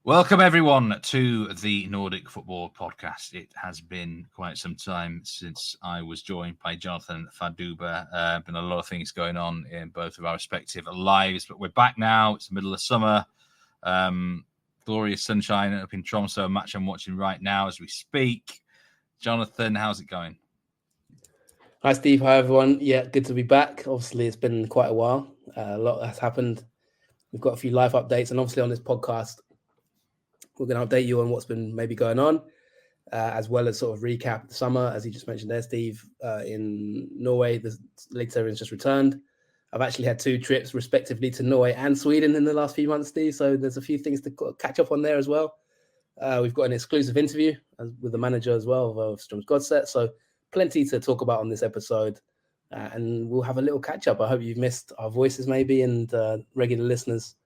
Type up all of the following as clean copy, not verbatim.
Welcome, everyone, to the Nordic Football Podcast. It has been quite some time since I was joined by Jonathan Faduba. Been a lot of things going on in both of our respective lives, but we're back now. It's the middle of summer. Glorious sunshine up in Tromsø, a match I'm watching right now as we speak. Jonathan, how's it going? Hi, Steve. Hi, everyone. Yeah, good to be back. Obviously, it's been quite a while. A lot has happened. We've got a few live updates, and obviously on this podcast, we're going to update you on what's been maybe going on, as well as sort of recap the summer, as you just mentioned there, Steve. In Norway, the League Series just returned. I've actually had 2 trips, respectively, to Norway and Sweden in the last few months, Steve. So there's a few things to catch up on there as well. We've got an exclusive interview with the manager as well of Strømsgodset. So plenty to talk about on this episode. And we'll have a little catch up. I hope you've missed our voices maybe, and regular listeners.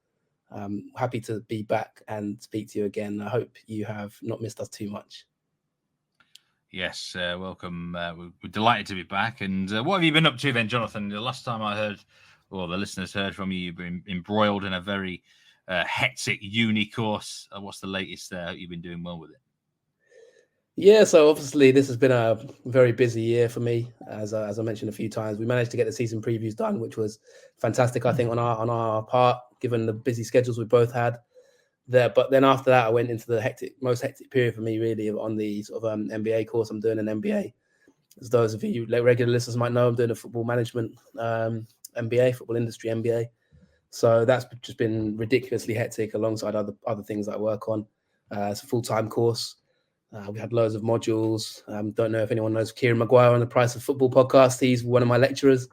Happy to be back and speak to you again. I hope you have not missed us too much. Yes, welcome. We're delighted to be back. And what have you been up to then, Jonathan? The last time I heard, or the listeners heard from you, you've been embroiled in a very hectic uni course. What's the latest there? You've been doing well with it. Yeah, so obviously this has been a very busy year for me, as I mentioned a few times. We managed to get the season previews done, which was fantastic, I think, on our part, given the busy schedules we both had there. But then after that, I went into the most hectic period for me, really, on the sort of MBA course. I'm doing an MBA. As those of you regular listeners might know, I'm doing a football management MBA, football industry MBA. So that's just been ridiculously hectic alongside other things that I work on. It's a full-time course. We had loads of modules. Don't know if anyone knows Kieran Maguire on the Price of Football podcast. He's one of my lecturers.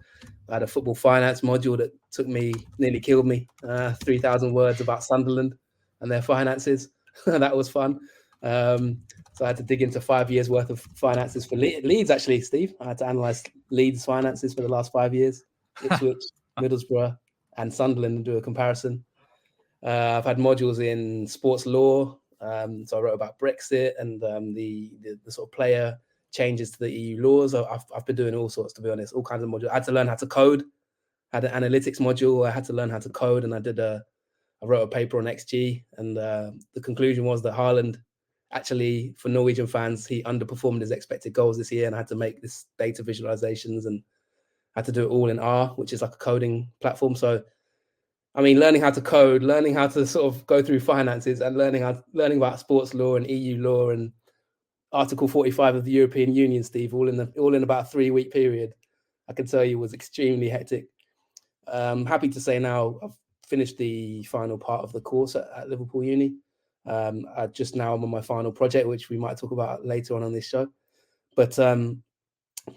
I had a football finance module that nearly killed me. 3,000 words about Sunderland and their finances. That was fun. So I had to dig into 5 years worth of finances for Leeds, actually, Steve. I had to analyze Leeds finances for the last 5 years. Ipswich, Middlesbrough, and Sunderland, and do a comparison. I've had modules in sports law. So I wrote about Brexit and the sort of player changes to the EU laws. I've been doing all sorts, to be honest, all kinds of modules. I had to learn how to code. I had an analytics module. I had to learn how to code, and I wrote a paper on XG. And the conclusion was that Haaland, actually, for Norwegian fans, he underperformed his expected goals this year, and I had to make this data visualizations and had to do it all in R, which is like a coding platform. So I mean, learning how to code, learning how to sort of go through finances, and learning about sports law and EU law and Article 45 of the European Union, Steve, all in about a 3-week period, I can tell you was extremely hectic. Happy to say now I've finished the final part of the course at Liverpool Uni. I'm on my final project, which we might talk about later on this show. But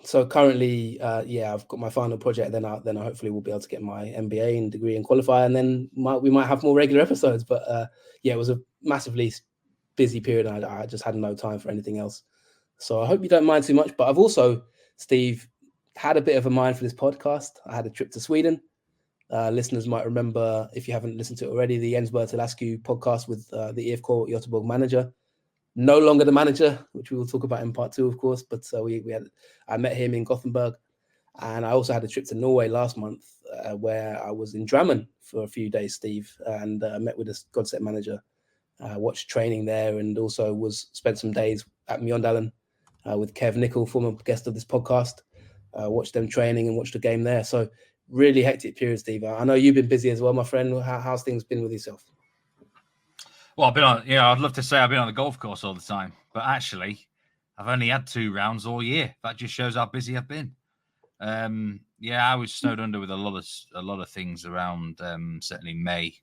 so currently, I've got my final project. Then I hopefully will be able to get my MBA and degree and qualify, and then we might have more regular episodes. But it was a massively busy period, and I just had no time for anything else. So I hope you don't mind too much. But I've also, Steve, had a bit of a mind for this podcast. I had a trip to Sweden. Listeners might remember, if you haven't listened to it already, the Jens Bertil podcast with the IFK Göteborg manager. No longer the manager, which we will talk about in part 2, of course. But I met him in Gothenburg, and I also had a trip to Norway last month, where I was in Drammen for a few days, Steve, and met with the Godset manager, watched training there, and also spent some days at Mjøndalen with Kev Nicol, former guest of this podcast. Watched them training and watched a game there. So really hectic period, Steve. I know you've been busy as well, my friend. How's things been with yourself? Well, I'd love to say I've been on the golf course all the time, but actually, I've only had 2 rounds all year. That just shows how busy I've been. I was snowed under with a lot of things around, certainly May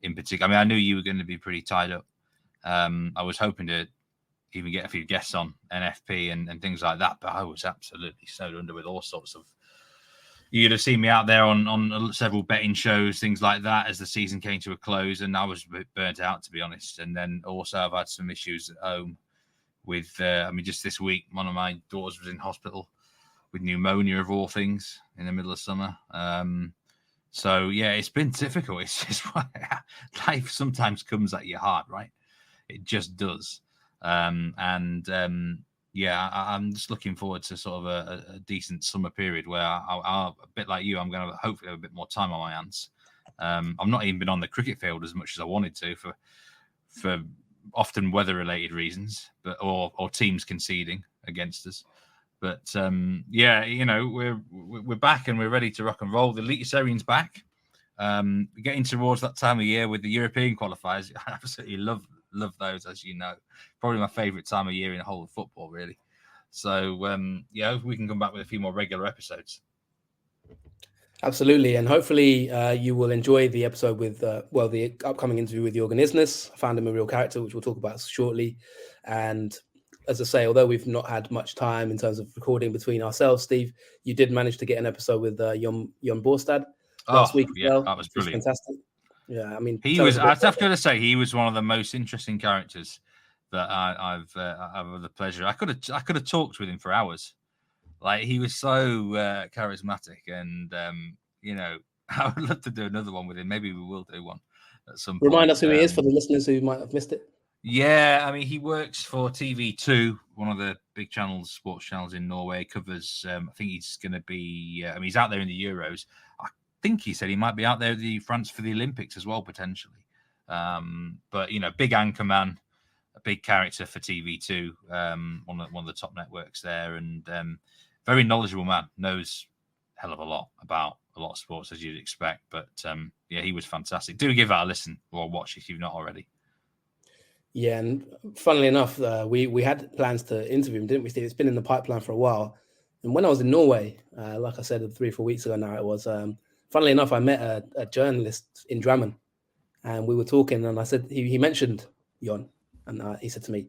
in particular. I mean, I knew you were going to be pretty tied up. I was hoping to even get a few guests on NFP and things like that, but I was absolutely snowed under with all sorts of. You'd have seen me out there on several betting shows, things like that, as the season came to a close, and I was a bit burnt out, to be honest. And then also I've had some issues at home with, just this week, one of my daughters was in hospital with pneumonia, of all things, in the middle of summer. It's been difficult. It's just life sometimes comes at you hard, right? It just does. I'm just looking forward to sort of a decent summer period where I'll a bit like you, I'm going to hopefully have a bit more time on my hands. I've not even been on the cricket field as much as I wanted to for often weather-related reasons, but or teams conceding against us. But yeah, we're back and we're ready to rock and roll. The Eliteserien's back. We're getting towards that time of year with the European qualifiers. I absolutely love those, as you know. Probably my favourite time of year in the whole of football, really. So yeah, we can come back with a few more regular episodes. Absolutely, and hopefully you will enjoy the episode with the upcoming interview with Jürgen Isnes. I found him a real character, which we'll talk about shortly. And as I say, although we've not had much time in terms of recording between ourselves, Steve, you did manage to get an episode with Jon Borstad last week as well. That was brilliant. Fantastic. Yeah, I mean, he was. I have to say, he was one of the most interesting characters that I've had the pleasure. I could have talked with him for hours. Like, he was so charismatic, and I would love to do another one with him. Maybe we will do one at some point. Remind us who he is for the listeners who might have missed it. Yeah, I mean, he works for TV2, one of the big channels, sports channels in Norway. Covers. I think he's going to be. He's out there in the Euros. I think he said he might be out there in France for the Olympics as well, potentially. But big anchor man, a big character for TV2, one of the top networks there, and very knowledgeable man. Knows a hell of a lot about a lot of sports, as you'd expect. But yeah, he was fantastic. Do give that a listen or watch if you've not already. Yeah, and funnily enough, we had plans to interview him, didn't we, Steve? It's been in the pipeline for a while. And when I was in Norway, like I said, 3 or 4 weeks ago now, it was, funnily enough, I met a journalist in Drammen, and we were talking, and I said, he mentioned Jon, and he said to me,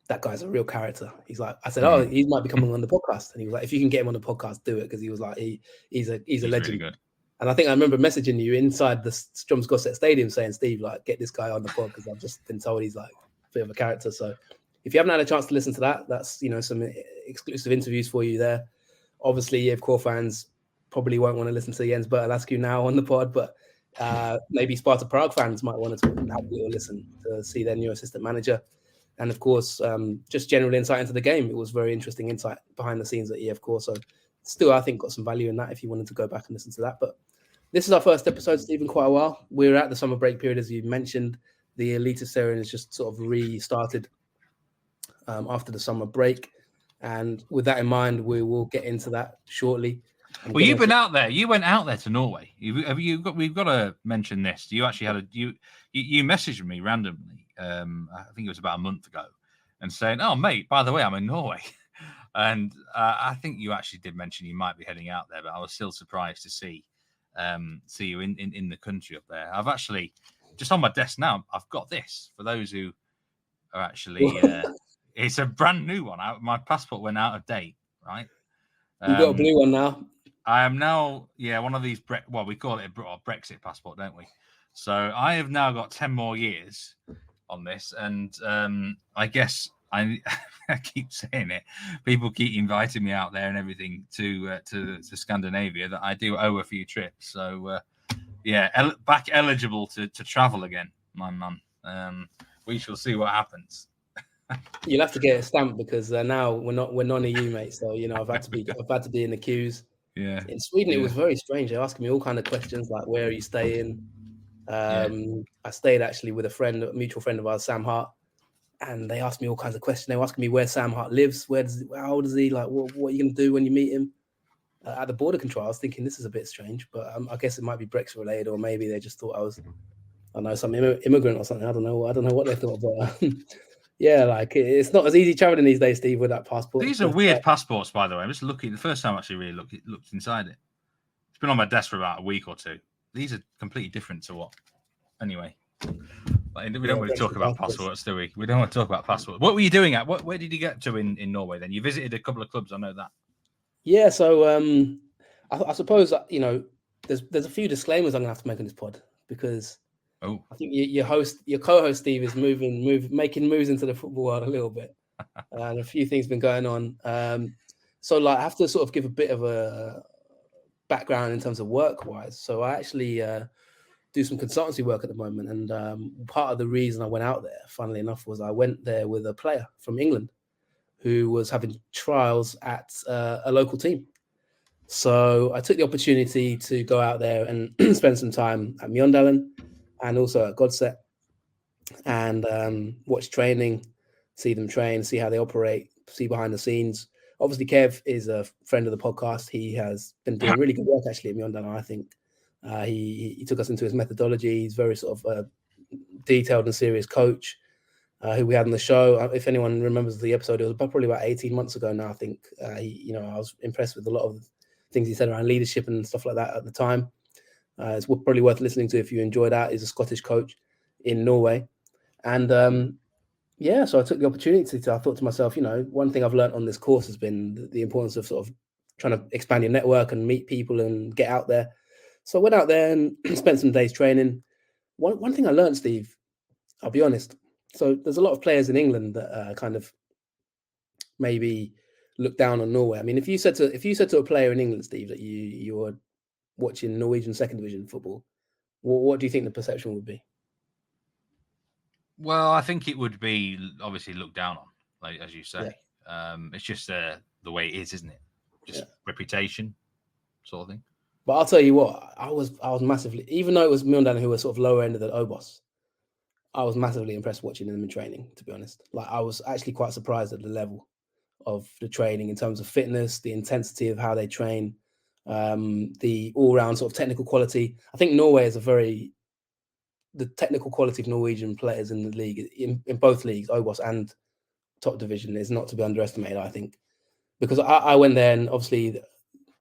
that guy's a real character. He's like, I said, oh, he might be coming on the podcast. And he was like, if you can get him on the podcast, do it. Because he was like, he's a legend. Really good. And I think I remember messaging you inside the Strømsgodset Stadium saying, Steve, like, get this guy on the pod, because I've just been told he's like a bit of a character. So if you haven't had a chance to listen to that, that's, some exclusive interviews for you there. Obviously, if core fans probably won't want to listen to Jens Bertelascu now on the pod, but maybe Sparta Prague fans might want to have a little listen to see their new assistant manager. And of course, just general insight into the game. It was very interesting insight behind the scenes at EF Core. So still, I think, got some value in that if you wanted to go back and listen to that. But this is our first episode, Steve, in quite a while. We're at the summer break period, as you mentioned. The Eliteserien has just sort of restarted after the summer break. And with that in mind, we will get into that shortly. Well, you've been out there. You went out there to Norway. We've got to mention this. You actually had you messaged me randomly. I think it was about a month ago, and saying, "Oh, mate, by the way, I'm in Norway." And I think you actually did mention you might be heading out there, but I was still surprised to see you in the country up there. I've actually just on my desk now. I've got this for those who are actually. It's a brand new one. My passport went out of date, right? You've got a blue one now. I am now, one of these. We call it a Brexit passport, don't we? So I have now got 10 more years on this, and I guess I keep saying it. People keep inviting me out there and everything to Scandinavia, that I do owe a few trips. So back eligible to travel again, my man. We shall see what happens. You'll have to get a stamp, because now we're non-EU, mate. So I've had to be in the queues. Yeah. In Sweden, it was very strange. They're asking me all kind of questions like, where are you staying? I stayed actually with a mutual friend of ours, Sam Hart, and they asked me all kinds of questions. They were asking me where Sam Hart lives, how old is he, like what are you going to do when you meet him? At the border control, I was thinking this is a bit strange, but I guess it might be Brexit related, or maybe they just thought I was, some immigrant or something. I don't know what they thought, but yeah, like it's not as easy traveling these days, Steve, with that passport. These are weird passports, by the way. I'm just looking. The first time I actually really looked inside it. It's been on my desk for about a week or two. These are completely different to what. Anyway, we don't want to talk about passports, do we? We don't want to talk about passports. What were you doing at? Where did you get to in Norway? Then you visited a couple of clubs. I know that. Yeah. So I suppose there's a few disclaimers I'm gonna have to make on this pod, because I think your co-host Steve is making moves into the football world a little bit, and a few things been going on. So I have to sort of give a bit of a background in terms of work-wise. So I actually do some consultancy work at the moment, and part of the reason I went out there, funnily enough, was I went there with a player from England who was having trials at a local team. So I took the opportunity to go out there and spend some time at Mjøndalen and also at Godset. and watch training, see them train, see how they operate, see behind the scenes. Obviously, Kev is a friend of the podcast. He has been doing really good work actually at Mjøndalen, I think. He took us into his methodology. He's very sort of detailed and serious coach who we had on the show. If anyone remembers the episode, it was probably about 18 months ago now, I think. I was impressed with a lot of things he said around leadership and stuff like that at the time. It's probably worth listening to if you enjoy that. He's a Scottish coach in Norway. And so I took the opportunity I thought to myself, one thing I've learned on this course has been the importance of sort of trying to expand your network and meet people and get out there. So I went out there and spent some days training. One thing I learned, Steve, I'll be honest. So there's a lot of players in England that kind of maybe look down on Norway. I mean, if you said to a player in England, Steve, that you were watching Norwegian second division football, what do you think the perception would be? Well, I think it would be obviously looked down on, like as you say. Yeah. It's just the way it is, isn't it? Just reputation, sort of thing. But I'll tell you what, I was massively, even though it was Mjøndalen who were sort of lower end of the Obos, I was massively impressed watching them in training, to be honest. Like, I was actually quite surprised at the level of the training in terms of fitness, the intensity of how they train, the all-round sort of technical quality. I think Norway is the technical quality of Norwegian players in the league, in both leagues, Obos and top division, is not to be underestimated, I think. Because I went there and obviously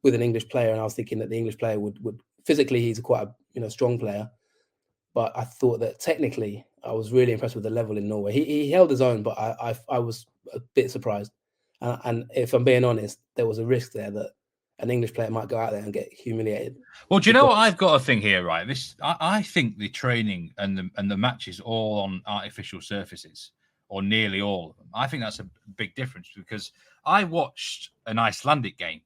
with an English player, and I was thinking that the English player would physically, he's quite a strong player. But I thought that technically, I was really impressed with the level in Norway. He held his own, but I was a bit surprised. And if I'm being honest, there was a risk there that an English player might go out there and get humiliated. Well, do you know what I've got a thing here, right? I think the training and the matches all on artificial surfaces, or nearly all of them. I think that's a big difference, because I watched an Icelandic game,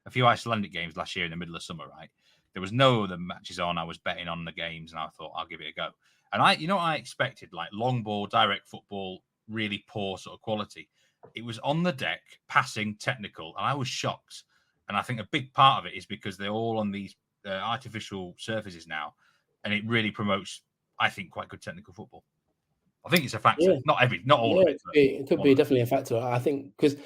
a few Icelandic games last year in the middle of summer, right? There was no other matches on. I was betting on the games, and I thought I'll give it a go. And I expected, like, long ball, direct football, really poor sort of quality. It was on the deck, passing, technical, and I was shocked. And I think a big part of it is because they're all on these artificial surfaces now, and it really promotes, I think, quite good technical football. I think it's a factor. Yeah. Not all of it. It could be definitely a factor. I think because.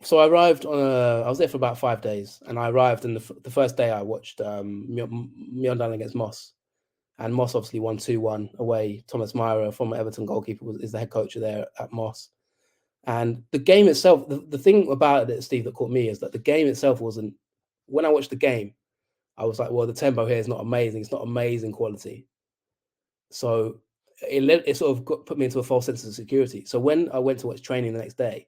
So I arrived I was there for about 5 days, and I arrived, and the first day I watched Mjøndalen against Moss, and Moss obviously won 2-1 away. Thomas Meyer, former Everton goalkeeper, is the head coach there at Moss. And the game itself, the thing about it, Steve, that caught me is that the game itself wasn't. When I watched the game, I was like, well, the tempo here is not amazing. It's not amazing quality. So it sort of put me into a false sense of security. So when I went to watch training the next day,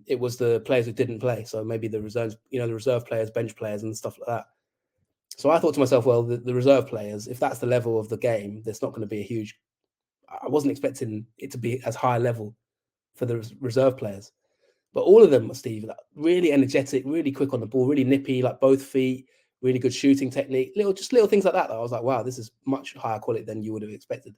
it was the players who didn't play. So maybe the reserves, the reserve players, bench players and stuff like that. So I thought to myself, well, the reserve players, if that's the level of the game, there's not going to be a huge, I wasn't expecting it to be as high a level for the reserve players. But all of them, Steve, like, really energetic, really quick on the ball, really nippy, like both feet, really good shooting technique, little things like that. I was like, wow, this is much higher quality than you would have expected.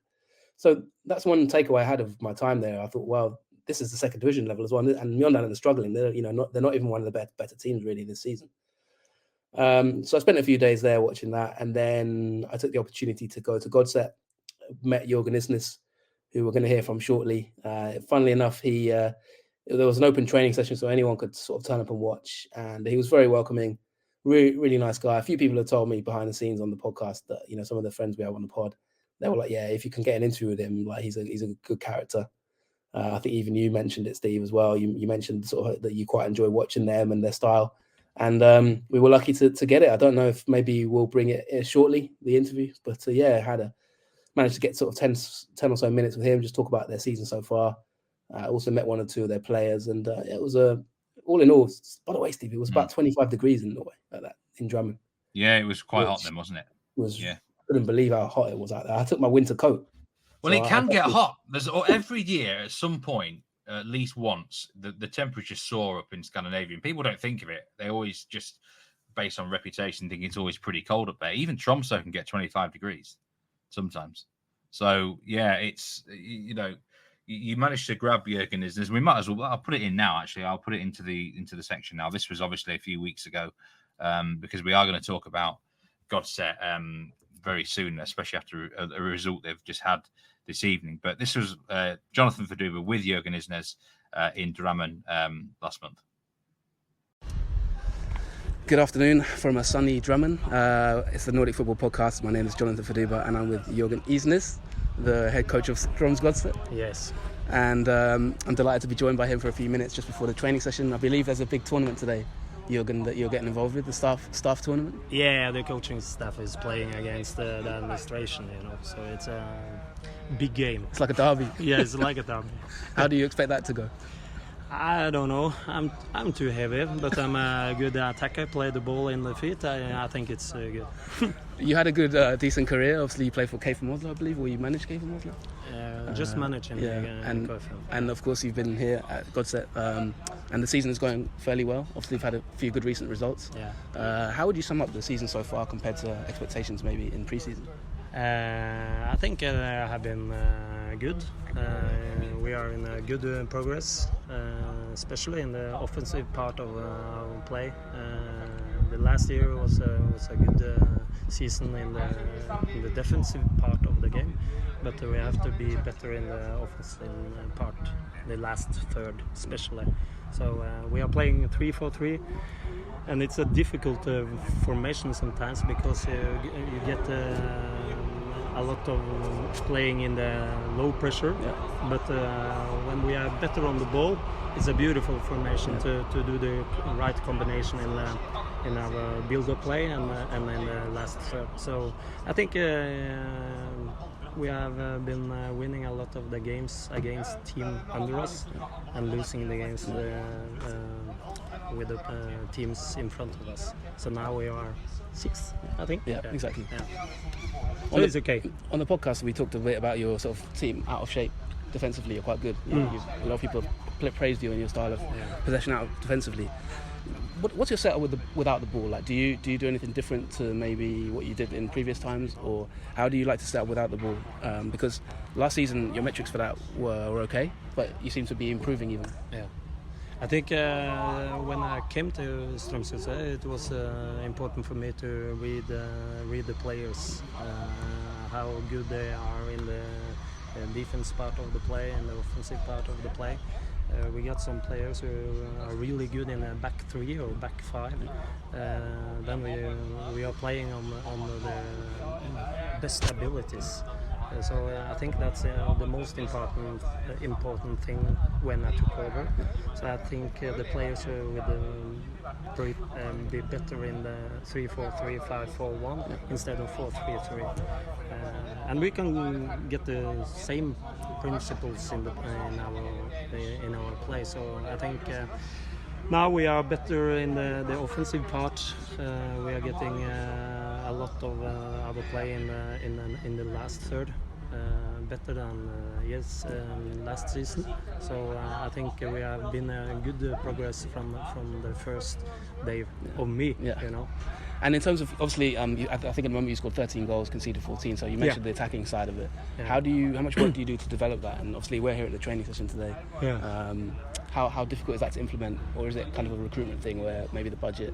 So that's one takeaway I had of my time there. I thought, well, this is the second division level as well, and Mjøndalen are struggling. They're not even one of the better teams really this season. So I spent a few days there watching that, and then I took the opportunity to go to Godset, met Jørgen Isnes, who we're going to hear from shortly. Funnily enough, there was an open training session, so anyone could sort of turn up and watch, and he was very welcoming, really, really nice guy. A few people have told me behind the scenes on the podcast that some of the friends we have on the pod, they were like, yeah, if you can get an interview with him, like he's a good character. I think even you mentioned it, Steve, as well. You mentioned sort of that you quite enjoy watching them and their style. And we were lucky to get it. I don't know if maybe we'll bring it shortly, the interview. But managed to get sort of 10 or so minutes with him, just talk about their season so far. Also met one or two of their players. And it was all in all, by the way, Steve, it was about 25 degrees in Norway, like that, in Drummond. Yeah, it was quite hot then, wasn't it? I couldn't believe how hot it was out there. I took my winter coat. Well, it can get hot. There's every year at some point, at least once, the temperatures soar up in Scandinavian. People don't think of it. They always just, based on reputation, think it's always pretty cold up there. Even Tromsø can get 25 degrees sometimes. So, yeah, it's, you managed to grab Jørgen Isnes. We might as well, I'll put it in now, actually. I'll put it into the section now. This was obviously a few weeks ago, because we are going to talk about Godset very soon, especially after a result they've just had this evening. But this was Jonathan Verduba with Jürgen Isnes in Drammen last month. Good afternoon from a sunny Drammen. It's the Nordic Football Podcast. My name is Jonathan Verduba and I'm with Jürgen Isnes, the head coach of Strømsgodset. Yes. And I'm delighted to be joined by him for a few minutes just before the training session. I believe there's a big tournament today, Jürgen, that you're getting involved with, the staff tournament? Yeah, the coaching staff is playing against the administration, so it's a big game. It's like a derby. Yeah, it's like a derby. How do you expect that to go? I don't know. I'm too heavy, but I'm a good attacker. Play the ball in the feet. I think it's good. You had a good, decent career. Obviously, you played for KFM Oslo, I believe, or you managed KFM Oslo? Just managing. And of course, you've been here at Godset, and the season is going fairly well. Obviously, you've had a few good recent results. Yeah. How would you sum up the season so far compared to expectations, maybe in pre-season? I think they have been good. We are in a good progress, especially in the offensive part of our play. The last year was a good season in the defensive part of the game, but we have to be better in the offensive part, the last third especially. So we are playing 3-4-3. And it's a difficult formation sometimes because you get a lot of playing in the low pressure. Yeah. But when we are better on the ball, it's a beautiful formation to do the right combination in our build-up play and in the last third. So I think we have been winning a lot of the games against team under us and losing the games with the teams in front of us. So now we are sixth, I think. Yeah, exactly. Yeah. So it's okay. On the podcast, we talked a bit about your sort of team out of shape defensively. You're quite good. A lot of people praised you and your style of possession out defensively. What's your setup without the ball? Like, do you do anything different to maybe what you did in previous times, or how do you like to set up without the ball? Because last season your metrics for that were okay, but you seem to be improving even. Yeah. I think when I came to Strømsgodset, it was important for me to read the players, how good they are in the defense part of the play and the offensive part of the play. We got some players who are really good in a back three or back five. Then we are playing on the best abilities. So I think that's the most important thing when I took over. So I think the players will be better in the 3-4-3, 5-4-1 instead of 4-3-3. And we can get the same principles in our play. So I think now we are better in the offensive part. We are getting a lot of our play in the last third, better than last season. So I think we have been a good progress from the first day of me. Yeah. And in terms of, obviously, I think at the moment you scored 13 goals, conceded 14, so you mentioned the attacking side of it. Yeah. How much work do you do to develop that? And obviously we're here at the training session today. Yeah. How difficult is that to implement, or is it kind of a recruitment thing where maybe the budget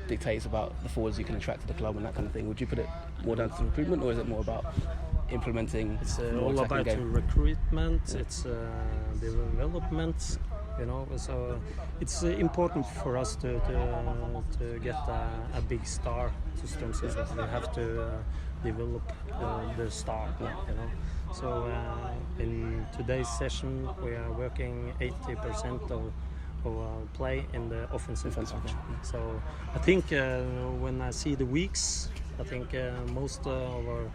dictates about the forwards you can attract to the club and that kind of thing? Would you put it more down to recruitment, or is it more about implementing? It's all about recruitment, it's development. So it's important for us to get a big star to Strømsgodset. We have to develop the star. So in today's session, we are working 80% of our play in the offensive part. So I think when I see the weeks, I think most of our,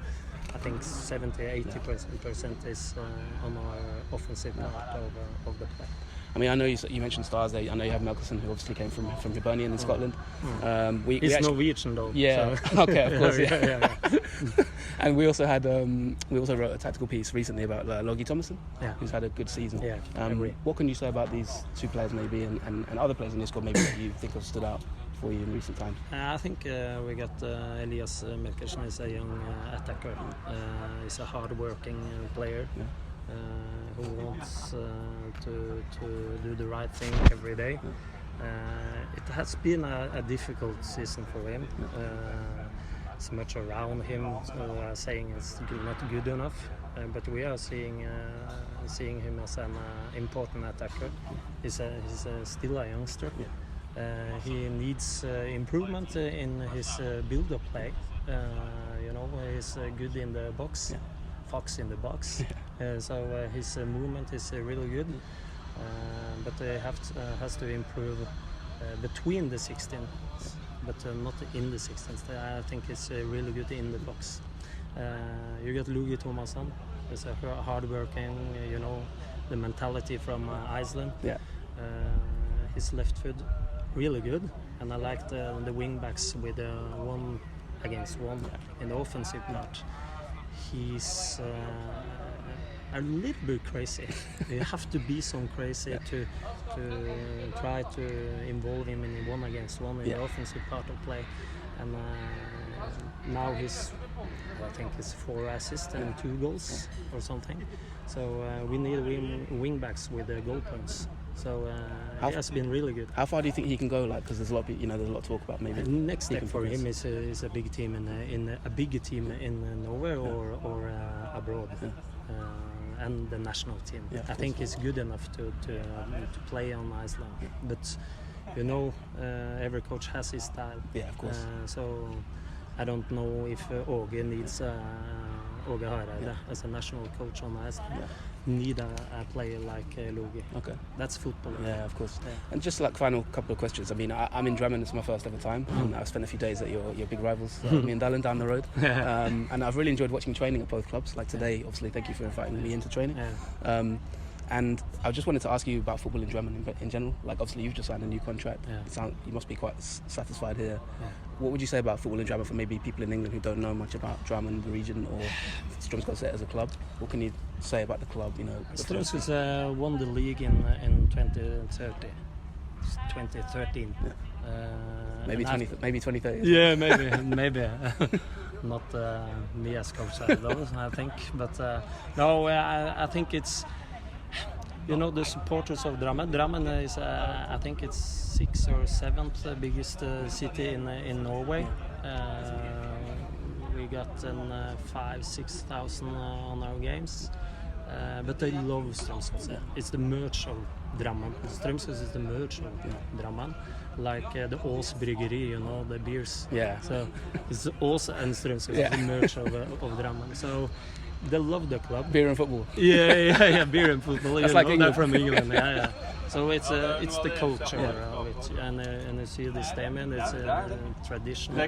70-80% is on our offensive part of the play. I mean, I know you mentioned stars there. I know you have Melkersen, who obviously came from Hibernian in Scotland. He's Norwegian though. Yeah. So. Okay, of course. Yeah. And we also wrote a tactical piece recently about Logie Thomason, who's had a good season. Yeah. What can you say about these two players maybe, and other players in this squad maybe that you think have stood out for you in recent times? I think we got Elias Melkersen is a young attacker. He's a hard-working player. Yeah. Who wants to do the right thing every day. It has been a difficult season for him. so much around him, saying it's not good enough. But we are seeing him as an important attacker. He's still a youngster. He needs improvement in his build-up play. He's good in the box, fox in the box. So his movement is really good, but has to improve between the 16s, but not in the 16s. I think it's really good in the box. You got Lugi Thomasson. He's a hard-working, the mentality from Iceland. His left foot, really good. And I liked the wing-backs with 1-against-1 in the offensive part. He's a little bit crazy. You have to be some crazy to try to involve him in 1-against-1 in the offensive part of play. And now I think it's 4 assists and 2 goals or something. So we need wing backs with goal points. So he has been really good. How far do you think he can go? Like, because there's a lot, there's a lot of talk about maybe. Next step for him is a big team in a bigger team in Norway or abroad, and the national team. I think he's good enough to play on Iceland. But every coach has his style. Yeah, of course. So I don't know if Åge needs Åge Hareide as a national coach on Iceland. Need a player like Lugi. Okay. That's football. Yeah, of course. Yeah. And just like final couple of questions. I mean, I'm in Drammen. It's my first ever time. And I've spent a few days at your big rivals, me and Dallin down the road. And I've really enjoyed watching training at both clubs. Like today, obviously, thank you for inviting me into training. And I just wanted to ask you about football in Drammen in general. Like, obviously, you've just signed a new contract. You must be quite satisfied here. What would you say about football in Drammen for maybe people in England who don't know much about Drammen, the region, or Strømsgodset as a club? What can you say about the club? Strømsgodset won the league in 2013. Maybe 2030. Yeah, maybe. Not me as coach, I think. But no, I think it's. The supporters of Drammen. Drammen is, I think it's 6th or 7th biggest city in Norway. We got 5,000-6,000 on our games. But they love Strømsgodset. It's the merge of Drammen. Strømsgodset is the merge of Drammen. Like the Ås Bryggeri, the beers. Yeah. So it's Ås and Strømsgodset, the merge of Drammen. So they love the club. Beer and football. Yeah, beer and football. That's like England. From England. Yeah. So it's the culture of it, and you see the stadium. It's traditional.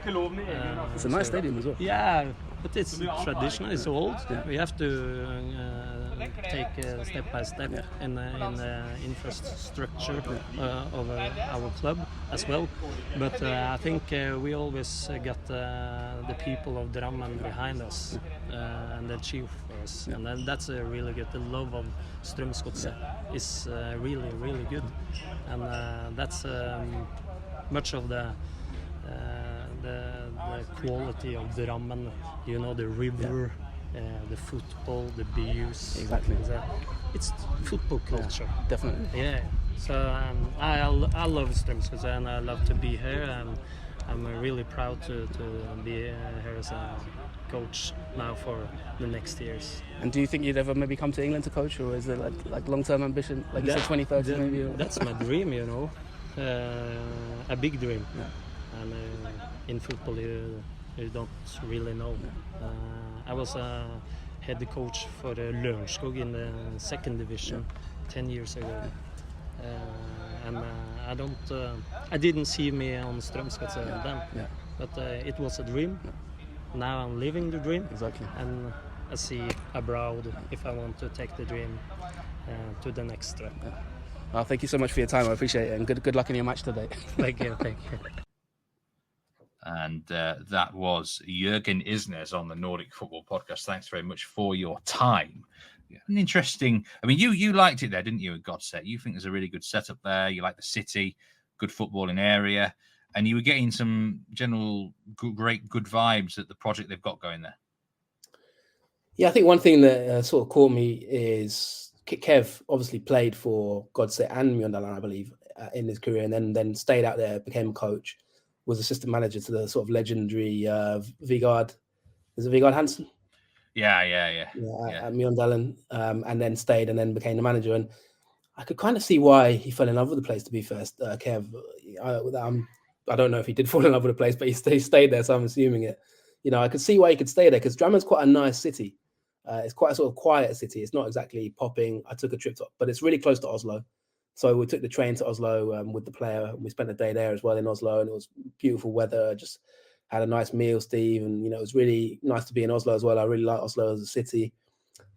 It's a nice stadium as well. Yeah, but it's traditional. It's old. We have to take step by step in the infrastructure of our club as well. But I think we always got the people of Drammen behind us and the cheer for us, and that's really good. The love of Strømsgodset is really, really good, and that's much of the quality of Drammen. The river. The football, the beers. Exactly. It's football culture. Definitely. Yeah. So I love Strømsgodset and I love to be here. And I'm really proud to be here as a coach now for the next years. And do you think you'd ever maybe come to England to coach, or is it like long-term ambition, like you said, 2030 maybe? That's my dream, a big dream. And in football, you don't really know. I was a head coach for Lørenskog in the 2nd division 10 years ago, and I didn't see me on Strømsgodset then, but it was a dream. Now I'm living the dream, and I see abroad if I want to take the dream to the next step. Well, thank you so much for your time. I appreciate it, and good luck in your match today. Thank you. And that was Jørgen Isnes on the Nordic Football Podcast. Thanks very much for your time. An interesting. I mean, you liked it there, didn't you? At Godset, you think there's a really good setup there. You like the city, good footballing area, and you were getting some general great good vibes at the project they've got going there. Yeah, I think one thing that sort of caught me is Kev obviously played for Godset and Mjøndalen, I believe, in his career, and then stayed out there, became a coach. was assistant manager to the sort of legendary Vigard. Is it Vigard Hansen? Yeah. At Mjøndalen, and then stayed and then became the manager. And I could kind of see why he fell in love with the place, to be fair, Kev. I don't know if he did fall in love with the place, but he stayed there, so I'm assuming it. I could see why he could stay there, because Drammen's quite a nice city. It's quite a sort of quiet city. It's not exactly popping. I took a trip but it's really close to Oslo. So we took the train to Oslo with the player. We spent a day there as well in Oslo, and it was beautiful weather. Just had a nice meal, Steve, and it was really nice to be in Oslo as well. I really like Oslo as a city.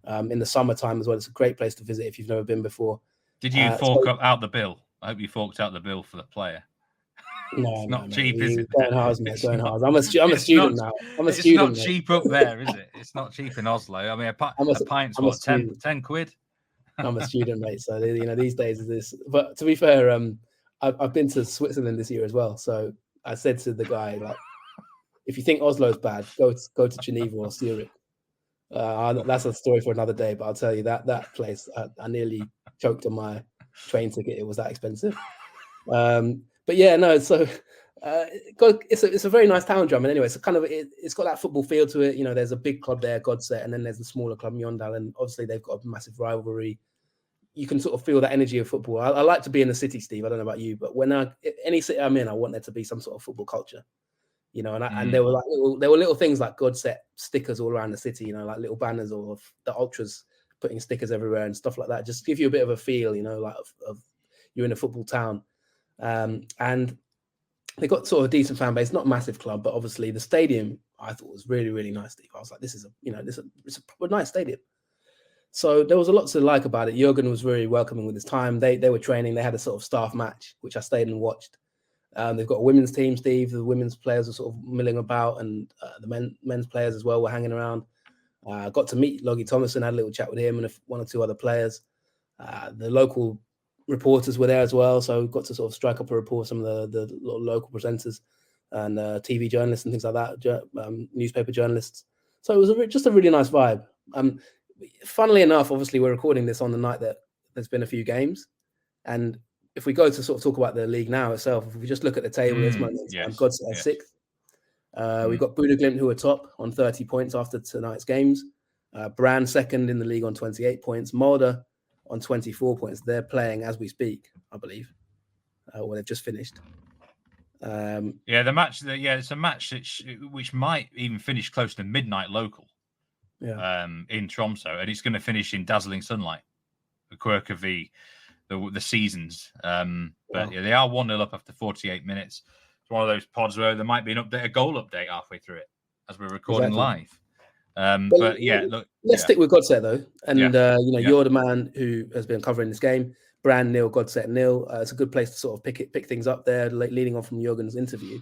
In the summertime as well, it's a great place to visit if you've never been before. Did you fork out the bill? I hope you forked out the bill for the player. No, not cheap, is it? Going hard, mate. Going hard. I'm a student now. I'm a student. It's not cheap up there, is it? It's not cheap in Oslo. I mean, a pint's what, 10 quid? I'm a student, mate. So these days is this. But to be fair, I've been to Switzerland this year as well. So I said to the guy, like, if you think Oslo's bad, go to Geneva or Zurich. That's a story for another day. But I'll tell you that place, I nearly choked on my train ticket. It was that expensive. But yeah, no. So it's a very nice town, Drammen. Anyway, so kind of it's got that football feel to it. There's a big club there, Godset, and then there's the smaller club Mjøndalen, and obviously they've got a massive rivalry. You can sort of feel that energy of football. I like to be in the city, Steve. I don't know about you, but when any city I'm in, I want there to be some sort of football culture. And there were little things like Godset stickers all around the city. Like little banners or the ultras putting stickers everywhere and stuff like that. Just give you a bit of a feel, like of you're in a football town. And they got sort of a decent fan base, not a massive club, but obviously the stadium I thought was really, really nice, Steve. I was like, it's a proper nice stadium. So there was a lot to like about it. Jürgen was very welcoming with his time. They were training. They had a sort of staff match, which I stayed and watched. They've got a women's team, Steve. The women's players are sort of milling about, and the men's players as well were hanging around. Got to meet Logie Thomason, had a little chat with him and one or two other players. The local reporters were there as well, so got to sort of strike up a rapport with some of the local presenters and TV journalists and things like that, newspaper journalists. So it was just a really nice vibe. Funnily enough, obviously we're recording this on the night that there's been a few games, and if we go to sort of talk about the league now itself, if we just look at the table, this month, Godset are sixth. We've got Bodø/Glimt who are top on 30 points after tonight's games. Brann second in the league on 28 points. Molde on 24 points. They're playing as we speak, I believe. They've just finished. The match. It's a match which might even finish close to midnight local. In Tromsø, and it's going to finish in dazzling sunlight. The quirk of the seasons. But they are 1-0 up after 48 minutes. It's one of those pods where there might be a goal update halfway through it as we're recording live. Let's stick with Godset though, and you're the man who has been covering this game. Brann 0, Godset 0. It's a good place to sort of pick things up there, leading on from Jürgen's interview.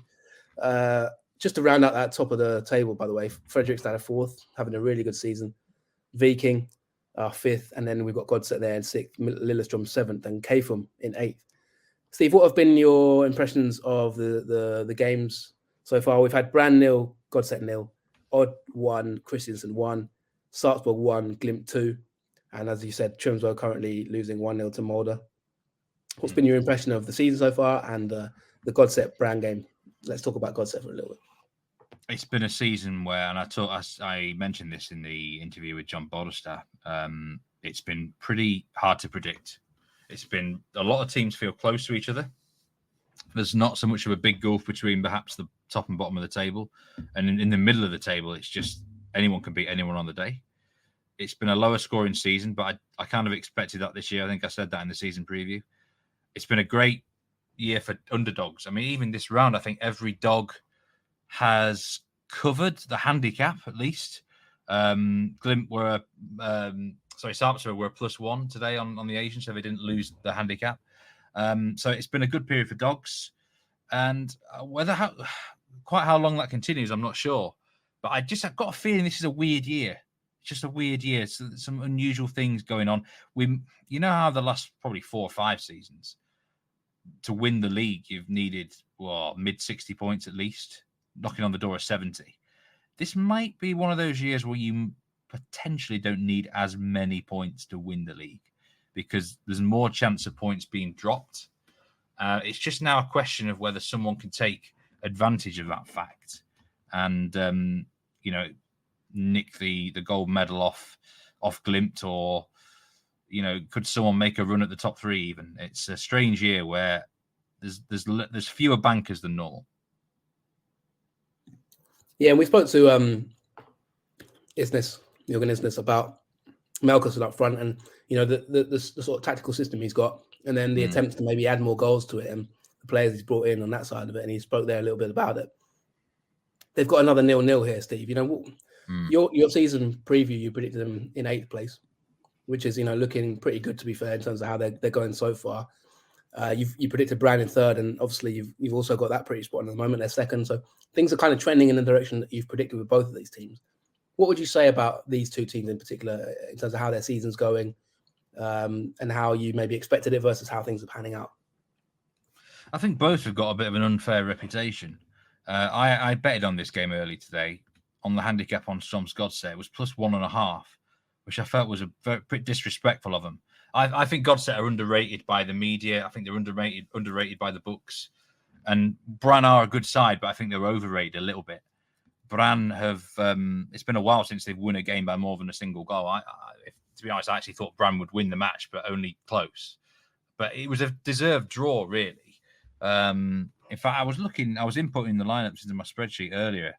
Just to round out that top of the table, by the way, Fredrikstad are fourth, having a really good season. Viking are fifth, and then we've got Godset there in sixth, Lillestrøm seventh, and Kfum in eighth. Steve, what have been your impressions of the games so far? We've had Brann 0, Godset 0, Odd 1, Christiansen 1, Sarpsborg 1, Glimt 2, and as you said, Tromsø currently losing 1-0 to Molde. What's been your impression of the season so far and the Godset Brann game? Let's talk about Godset for a little bit. It's been a season where, and I mentioned this in the interview with John Bollestad, it's been pretty hard to predict. It's been a lot of teams feel close to each other. There's not so much of a big gulf between perhaps the top and bottom of the table. And in the middle of the table, it's just anyone can beat anyone on the day. It's been a lower scoring season, but I kind of expected that this year. I think I said that in the season preview. It's been a great year for underdogs. I mean, even this round, I think every dog has covered the handicap at least. Glimt were, Sarpsborg were +1 today on the Asian, so they didn't lose the handicap. So it's been a good period for dogs, and quite how long that continues, I'm not sure. But I've got a feeling this is a weird year. It's just a weird year. So some unusual things going on. You know how the last probably 4 or 5 seasons to win the league, you've needed mid 60 points at least, knocking on the door of 70. This might be one of those years where you potentially don't need as many points to win the league because there's more chance of points being dropped. It's just now a question of whether someone can take advantage of that fact and nick the gold medal off Glimt, or could someone make a run at the top three? Even it's a strange year where there's fewer bankers than normal. Yeah, and we spoke to Jürgen Isnes about Melkersen up front, and the sort of tactical system he's got, and then the attempts to maybe add more goals to it, and the players he's brought in on that side of it, and he spoke there a little bit about it. They've got another 0-0 here, Steve. Your season preview, you predicted them in 8th place, which is looking pretty good, to be fair, in terms of how they're going so far. You predicted Brann in 3rd, and obviously you've also got that pretty spot on at the moment. They're 2nd, so things are kind of trending in the direction that you've predicted with both of these teams. What would you say about these two teams in particular in terms of how their season's going, and how you maybe expected it versus how things are panning out? I think both have got a bit of an unfair reputation. I betted on this game early today on the handicap on Storms Godset. It was plus 1.5, which I felt was a pretty disrespectful of them. I think Godset are underrated by the media. I think they're underrated by the books. And Brann are a good side, but I think they're overrated a little bit. Brann have, it's been a while since they've won a game by more than a single goal. To be honest, I actually thought Brann would win the match, but only close. But it was a deserved draw, really. In fact, I was inputting the lineups into my spreadsheet earlier,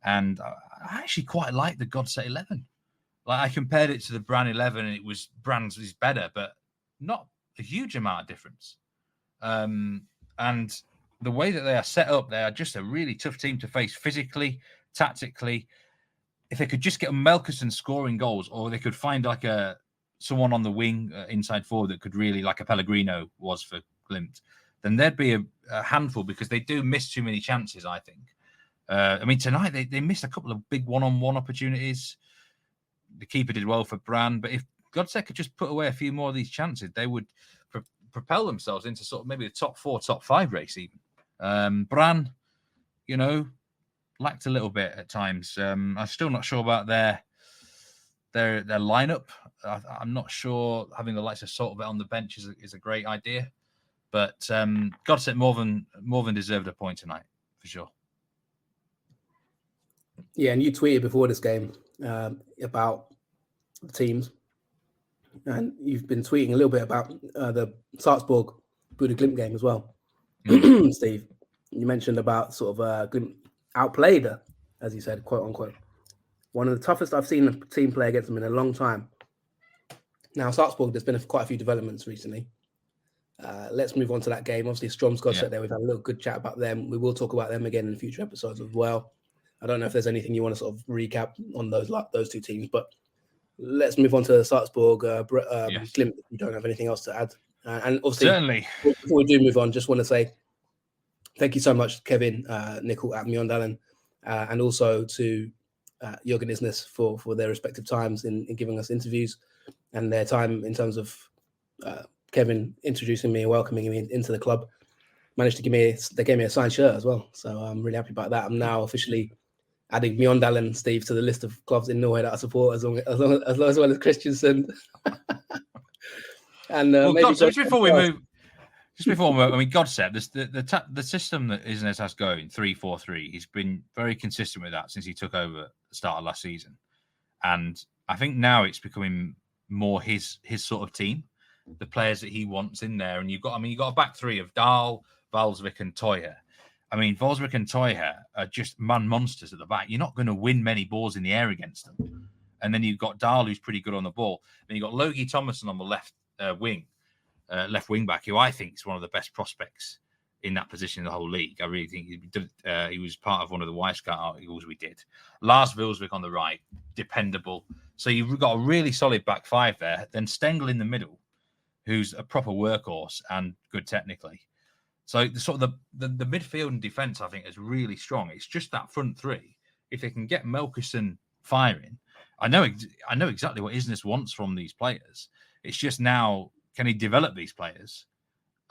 and I actually quite liked the Godset 11. Like, I compared it to the Brann 11, and it was Brann's is better, but not a huge amount of difference. And the way that they are set up, they are just a really tough team to face physically, tactically. If they could just get Melkersen scoring goals, or they could find like someone on the wing inside forward that could really, like a Pellegrino was for Glimt, then there'd be a handful, because they do miss too many chances, I think. Tonight they missed a couple of big one-on-one opportunities. The keeper did well for Brann, but if Godset could just put away a few more of these chances, they would propel themselves into sort of maybe the top 4, top 5 race even. Brann, lacked a little bit at times. I'm still not sure about their lineup. I'm not sure having the likes of Saltvet on the bench is a great idea, but Godset more than deserved a point tonight for sure. Yeah, and you tweeted before this game about the teams, and you've been tweeting a little bit about the Salzburg Buda Glimt game as well. Steve, you mentioned about sort of Glimt outplayed, as you said, quote unquote, one of the toughest I've seen a team play against them in a long time. Now, Salzburg, there's been quite a few developments recently. Let's move on to that game. Obviously, Storms Godset there. We've had a little good chat about them. We will talk about them again in future episodes as well. I don't know if there's anything you want to sort of recap on those two teams, but let's move on to Salzburg, Glimt. You don't have anything else to add? And obviously, certainly, before we do move on, just want to say thank you so much, Kevin, Nickel at Mjøndalen, and also to Jürgen Isnes for their respective times in giving us interviews, and their time in terms of Kevin introducing me and welcoming me into the club. They gave me a signed shirt as well, so I'm really happy about that. I'm now officially adding Mjøndalen, Steve, to the list of clubs in Norway that I support, as well as Christiansen. And just before we move, Godset, the system that Isnes has going 3-4-3, he's been very consistent with that since he took over at the start of last season, and I think now it's becoming more his sort of team, the players that he wants in there. And you've got a back three of Dahl, Valsvik, and Toijer. Valsvik and Toijer are just man monsters at the back. You're not going to win many balls in the air against them. And then you've got Dahl, who's pretty good on the ball. Then you've got Logie Thomason on the left wing back, who I think is one of the best prospects in that position in the whole league. I really think he was part of one of the Wisecout articles we did. Lars Vilsvik on the right, dependable. So you've got a really solid back five there. Then Stengel in the middle, who's a proper workhorse and good technically. So the midfield and defence, I think, is really strong. It's just that front three. If they can get Melkersen firing, I know exactly what Isnes wants from these players. It's just now, can he develop these players?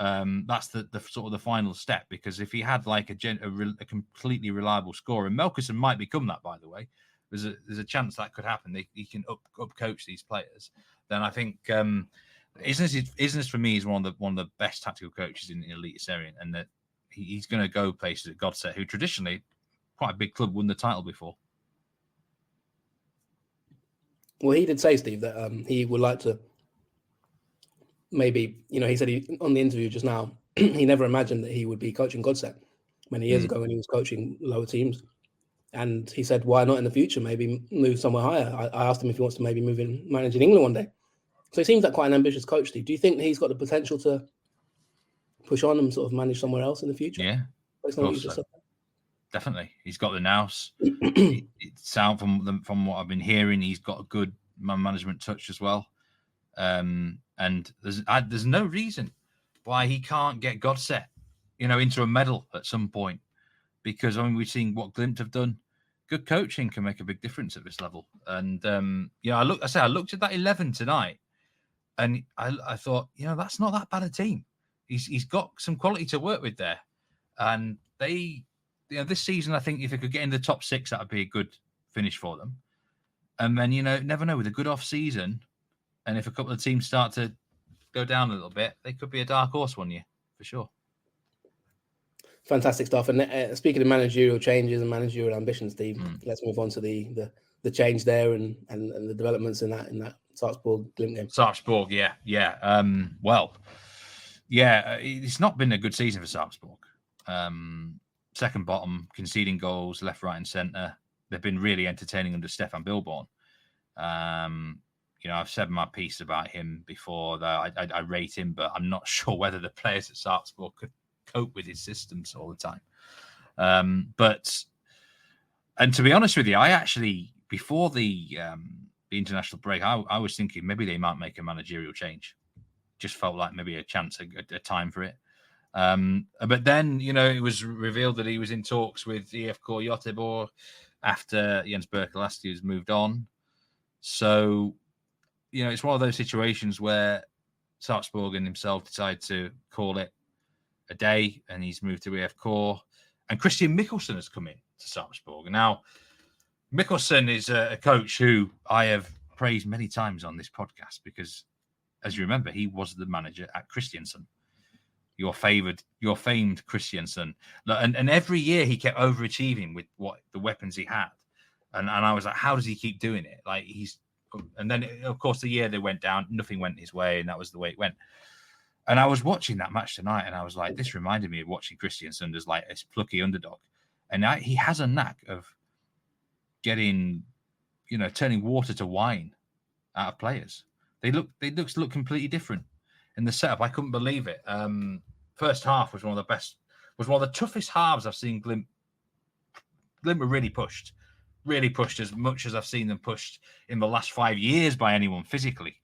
That's the sort of the final step. Because if he had like a completely reliable scorer, and Melkersen might become that, by the way, there's a chance that could happen. He can up coach these players. Then I think Isnes for me is one of the best tactical coaches in the elite series, and that he's going to go places at Godset, who traditionally, quite a big club, won the title before. Well, he did say, Steve, that he would like to maybe, he said on the interview just now, he never imagined that he would be coaching Godset many years ago when he was coaching lower teams. And he said, why not in the future, maybe move somewhere higher? I asked him if he wants to maybe move in, manage in England one day. So he seems like quite an ambitious coach, Steve. Do you think he's got the potential to push on and sort of manage somewhere else in the future? Yeah, based on what you just said. Definitely. He's got the nous. It sounds from what I've been hearing, he's got a good management touch as well. And there's no reason why he can't get Godset, into a medal at some point. Because we've seen what Glimt have done. Good coaching can make a big difference at this level. And I looked at that 11 tonight, and I thought, that's not that bad a team. He's got some quality to work with there, and they, this season, I think if they could get in the top 6, that would be a good finish for them. And then never know, with a good off season, and if a couple of teams start to go down a little bit, they could be a dark horse one year for sure. Fantastic stuff. And speaking of managerial changes and managerial ambitions, Steve, let's move on to the change there and the developments in that Sarpsborg Glimt game. Sarpsborg, yeah. It's not been a good season for Sarpsborg. Second bottom, conceding goals left, right, and centre. They've been really entertaining under Stefan Billborn. I've said my piece about him before that I rate him, but I'm not sure whether the players at Sarpsborg could cope with his systems all the time. And to be honest with you, I actually, before the international break, I was thinking maybe they might make a managerial change. Just felt like maybe a chance, a time for it. But then, it was revealed that he was in talks with IFK Göteborg after Jens Berkelasty has moved on. So, it's one of those situations where Sarpsborg and himself decide to call it a day, and he's moved to IFK. And Christian Mikkelsen has come in to Sarpsborg. Now, Mikkelsen is a coach who I have praised many times on this podcast because, as you remember, he was the manager at Kristiansand. Your famed Kristiansand. And every year he kept overachieving with what the weapons he had. And I was like, how does he keep doing it? And then, of course, the year they went down, nothing went his way, and that was the way it went. And I was watching that match tonight, and I was like, this reminded me of watching Kristiansand as like this plucky underdog. And he has a knack of getting, turning water to wine out of players. They look completely different in the setup. I couldn't believe it. First half was one of the toughest halves I've seen Glimt. Glimt were really pushed as much as I've seen them pushed in the last 5 years by anyone physically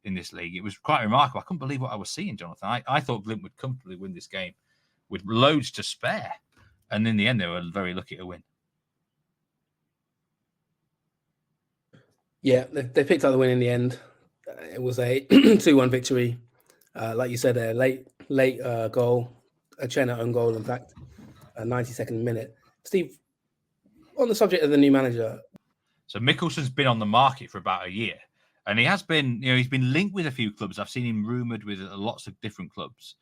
in this league. It was quite remarkable. I couldn't believe what I was seeing, Jonathan. I thought Glimt would comfortably win this game with loads to spare. And in the end, they were very lucky to win. Yeah, they picked up the win in the end. It was a 2-1 victory. Like you said, a late goal, a Chena own goal, in fact, a 92nd minute. Steve, on the subject of the new manager. So Mikkelsen's been on the market for about a year. And he has been, he's been linked with a few clubs. I've seen him rumoured with lots of different clubs.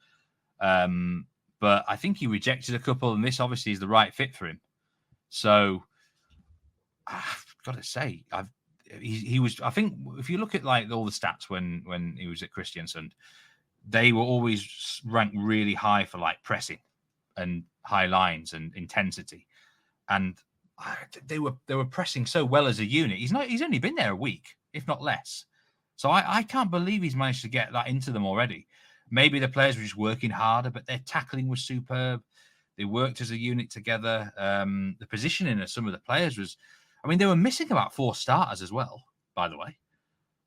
But I think he rejected a couple, and this obviously is the right fit for him. So I've got to say, he was. I think if you look at like all the stats when he was at Kristiansand, they were always ranked really high for like pressing and high lines and intensity, and they were pressing so well as a unit. He's only been there a week, if not less. So I can't believe he's managed to get that into them already. Maybe the players were just working harder, but their tackling was superb. They worked as a unit together. The positioning of some of the players was, they were missing about 4 starters as well, by the way.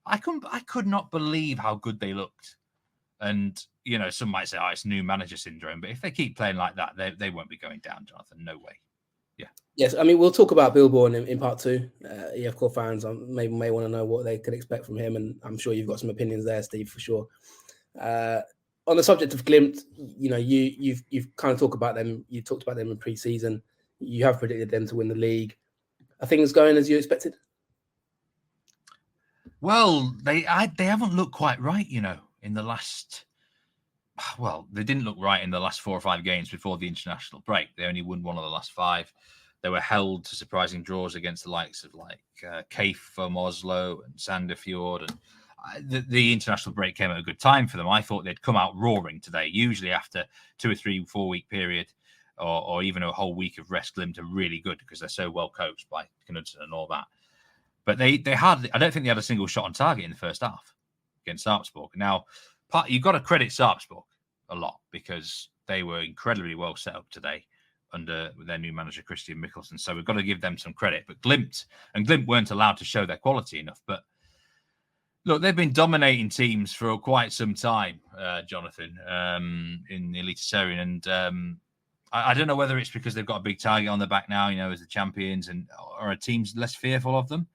I could not believe how good they looked. And, some might say, it's new manager syndrome, but if they keep playing like that, they won't be going down, Jonathan. No way. Yeah. Yes, we'll talk about Billborn in part 2. EFK fans may want to know what they could expect from him, and I'm sure you've got some opinions there, Steve, for sure. On the subject of Glimt, you've kind of talked about them. You talked about them in pre-season. You have predicted them to win the league. Are things going as you expected? Well, they haven't looked quite right, in the last well, they didn't look right in the last 4 or 5 games before the international break. They only won one of the last 5. They were held to surprising draws against the likes of like Cafe from Oslo and Sandefjord. And the international break came at a good time for them. I thought they'd come out roaring today. Usually after 2 or 3, 4 week period, or even a whole week of rest, Glimt are really good because they're so well coached by Knudsen and all that. But they hardly, I don't think they had a single shot on target in the first half against Sarpsborg. Now, you've got to credit Sarpsborg a lot because they were incredibly well set up today under their new manager, Christian Mikkelsen. So we've got to give them some credit. But Glimt weren't allowed to show their quality enough. But look, they've been dominating teams for quite some time, Jonathan, in the Eliteserien. And I don't know whether it's because they've got a big target on their back now, as the champions, or a team's less fearful of them.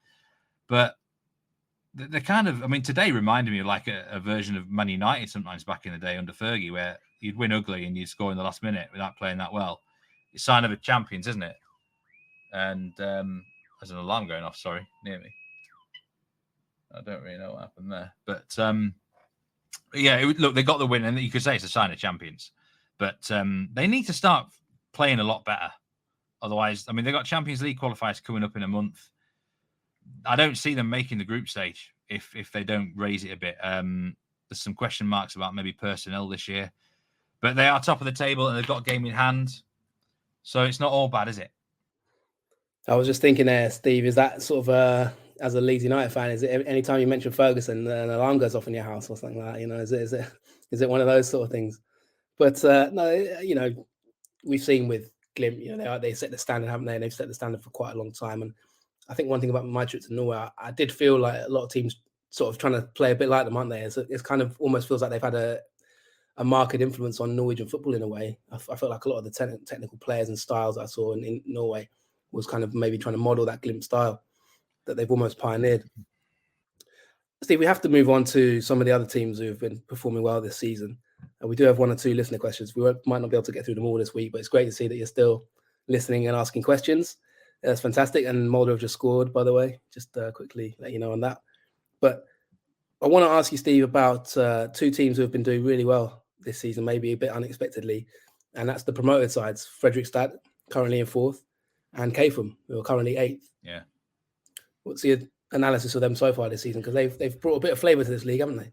But they're kind of, today reminded me of like a version of Man United sometimes back in the day under Fergie, where you'd win ugly and you'd score in the last minute without playing that well. It's a sign of a champions, isn't it? And there's an alarm going off, sorry, near me. I don't really know what happened there. But look, they got the win, and you could say it's a sign of champions. But they need to start playing a lot better. Otherwise, they got Champions League qualifiers coming up in a month. I don't see them making the group stage if they don't raise it a bit. There's some question marks about maybe personnel this year. But they are top of the table, and they've got a game in hand. So it's not all bad, is it? I was just thinking there, Steve, is that sort of, as a Leeds United fan, is it anytime you mention Ferguson, an alarm goes off in your house or something like that? Is it one of those sort of things? But no, we've seen with Glimt, they set the standard, haven't they? And they've set the standard for quite a long time. And I think one thing about my trip to Norway, I did feel like a lot of teams sort of trying to play a bit like them, aren't they? It's kind of almost feels like they've had a marked influence on Norwegian football in a way. I felt like a lot of the technical players and styles I saw in Norway was kind of maybe trying to model that Glimt style that they've almost pioneered. Steve, we have to move on to some of the other teams who have been performing well this season. And we do have 1 or 2 listener questions. We might not be able to get through them all this week, but it's great to see that you're still listening and asking questions. That's fantastic. And Mulder have just scored, by the way, just quickly let you know on that. But I want to ask you, Steve, about 2 teams who have been doing really well this season, maybe a bit unexpectedly. And that's the promoted sides, Fredrikstad, currently in 4th, and KFUM, who are currently 8th. Yeah. What's your analysis of them so far this season? Because they've brought a bit of flavour to this league, haven't they?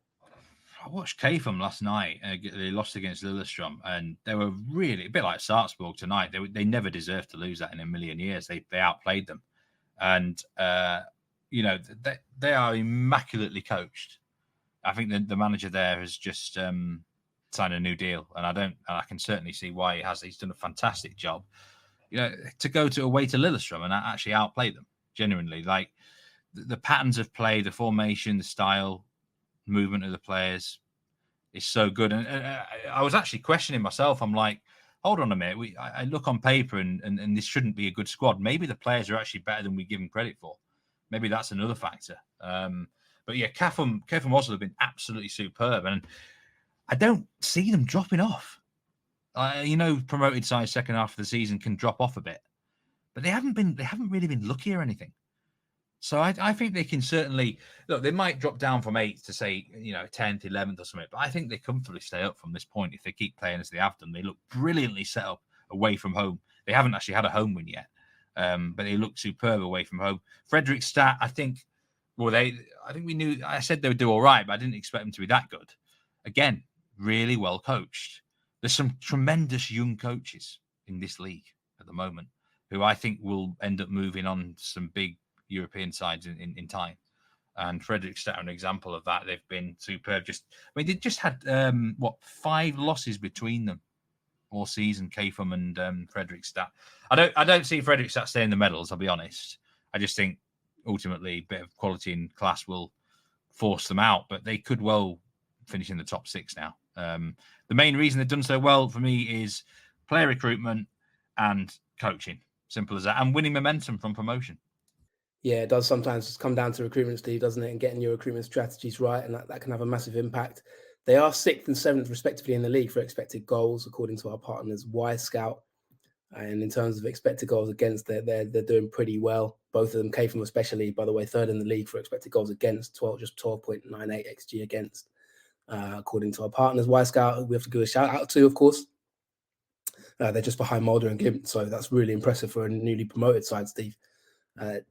I watched KFUM last night. They lost against Lillestrøm, and they were really a bit like Sarpsborg tonight. They never deserved to lose that in a million years. They outplayed them, and they are immaculately coached. I think the manager there has just signed a new deal, and I can certainly see why he has. He's done a fantastic job. To go away to Lillestrøm and actually outplay them genuinely, like the patterns of play, the formation, the style, movement of the players is so good. And I was actually questioning myself. I'm like, hold on a minute. I look on paper and this shouldn't be a good squad. Maybe the players are actually better than we give them credit for. Maybe that's another factor. But yeah, KFUM Oslo have been absolutely superb, and I don't see them dropping off. Promoted sides second half of the season can drop off a bit, but they haven't really been lucky or anything. So I think they can certainly look. They might drop down from 8th to say 10th, 11th or something, but I think they comfortably stay up from this point if they keep playing as they have done. They look brilliantly set up away from home. They haven't actually had a home win yet, but they look superb away from home. Fredrikstad, I think we knew. I said they would do all right, but I didn't expect them to be that good. Again, really well coached. There's some tremendous young coaches in this league at the moment who I think will end up moving on some big European sides in time. And Fredrikstad are an example of that. They've been superb. They just had 5 losses between them all season, KFUM and Fredrikstad. I don't see Fredrikstad staying in the medals, I'll be honest. I just think ultimately a bit of quality and class will force them out, but they could well finish in the top 6 now. The main reason they've done so well for me is player recruitment and coaching. Simple as that. And winning momentum from promotion. Yeah, it does sometimes come down to recruitment, Steve, doesn't it? And getting your recruitment strategies right, and that can have a massive impact. They are 6th and 7th, respectively, in the league for expected goals, according to our partners, Scout. And in terms of expected goals against, they're doing pretty well. Both of them, KFUM especially, by the way, 3rd in the league for expected goals against, just 12.98 XG against. according to our partners, Y-Scout, we have to give a shout out to, of course. They're just behind Mulder and Glimt, so that's really impressive for a newly promoted side, Steve. Do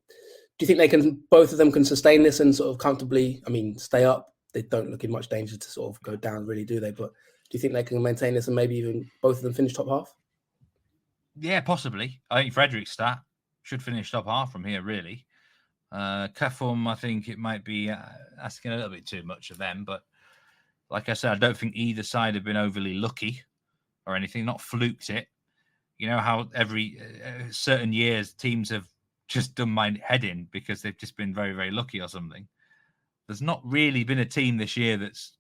you think both of them can sustain this and sort of comfortably, stay up? They don't look in much danger to sort of go down, really, do they? But do you think they can maintain this and maybe even both of them finish top half? Yeah, possibly. I think Fredrikstad should finish top half from here, really. Kefum, I think it might be asking a little bit too much of them. But like I said, I don't think either side have been overly lucky or anything, not fluked it. You know how every certain years teams have just done my head in because they've just been very, very lucky or something. There's not really been a team this year that's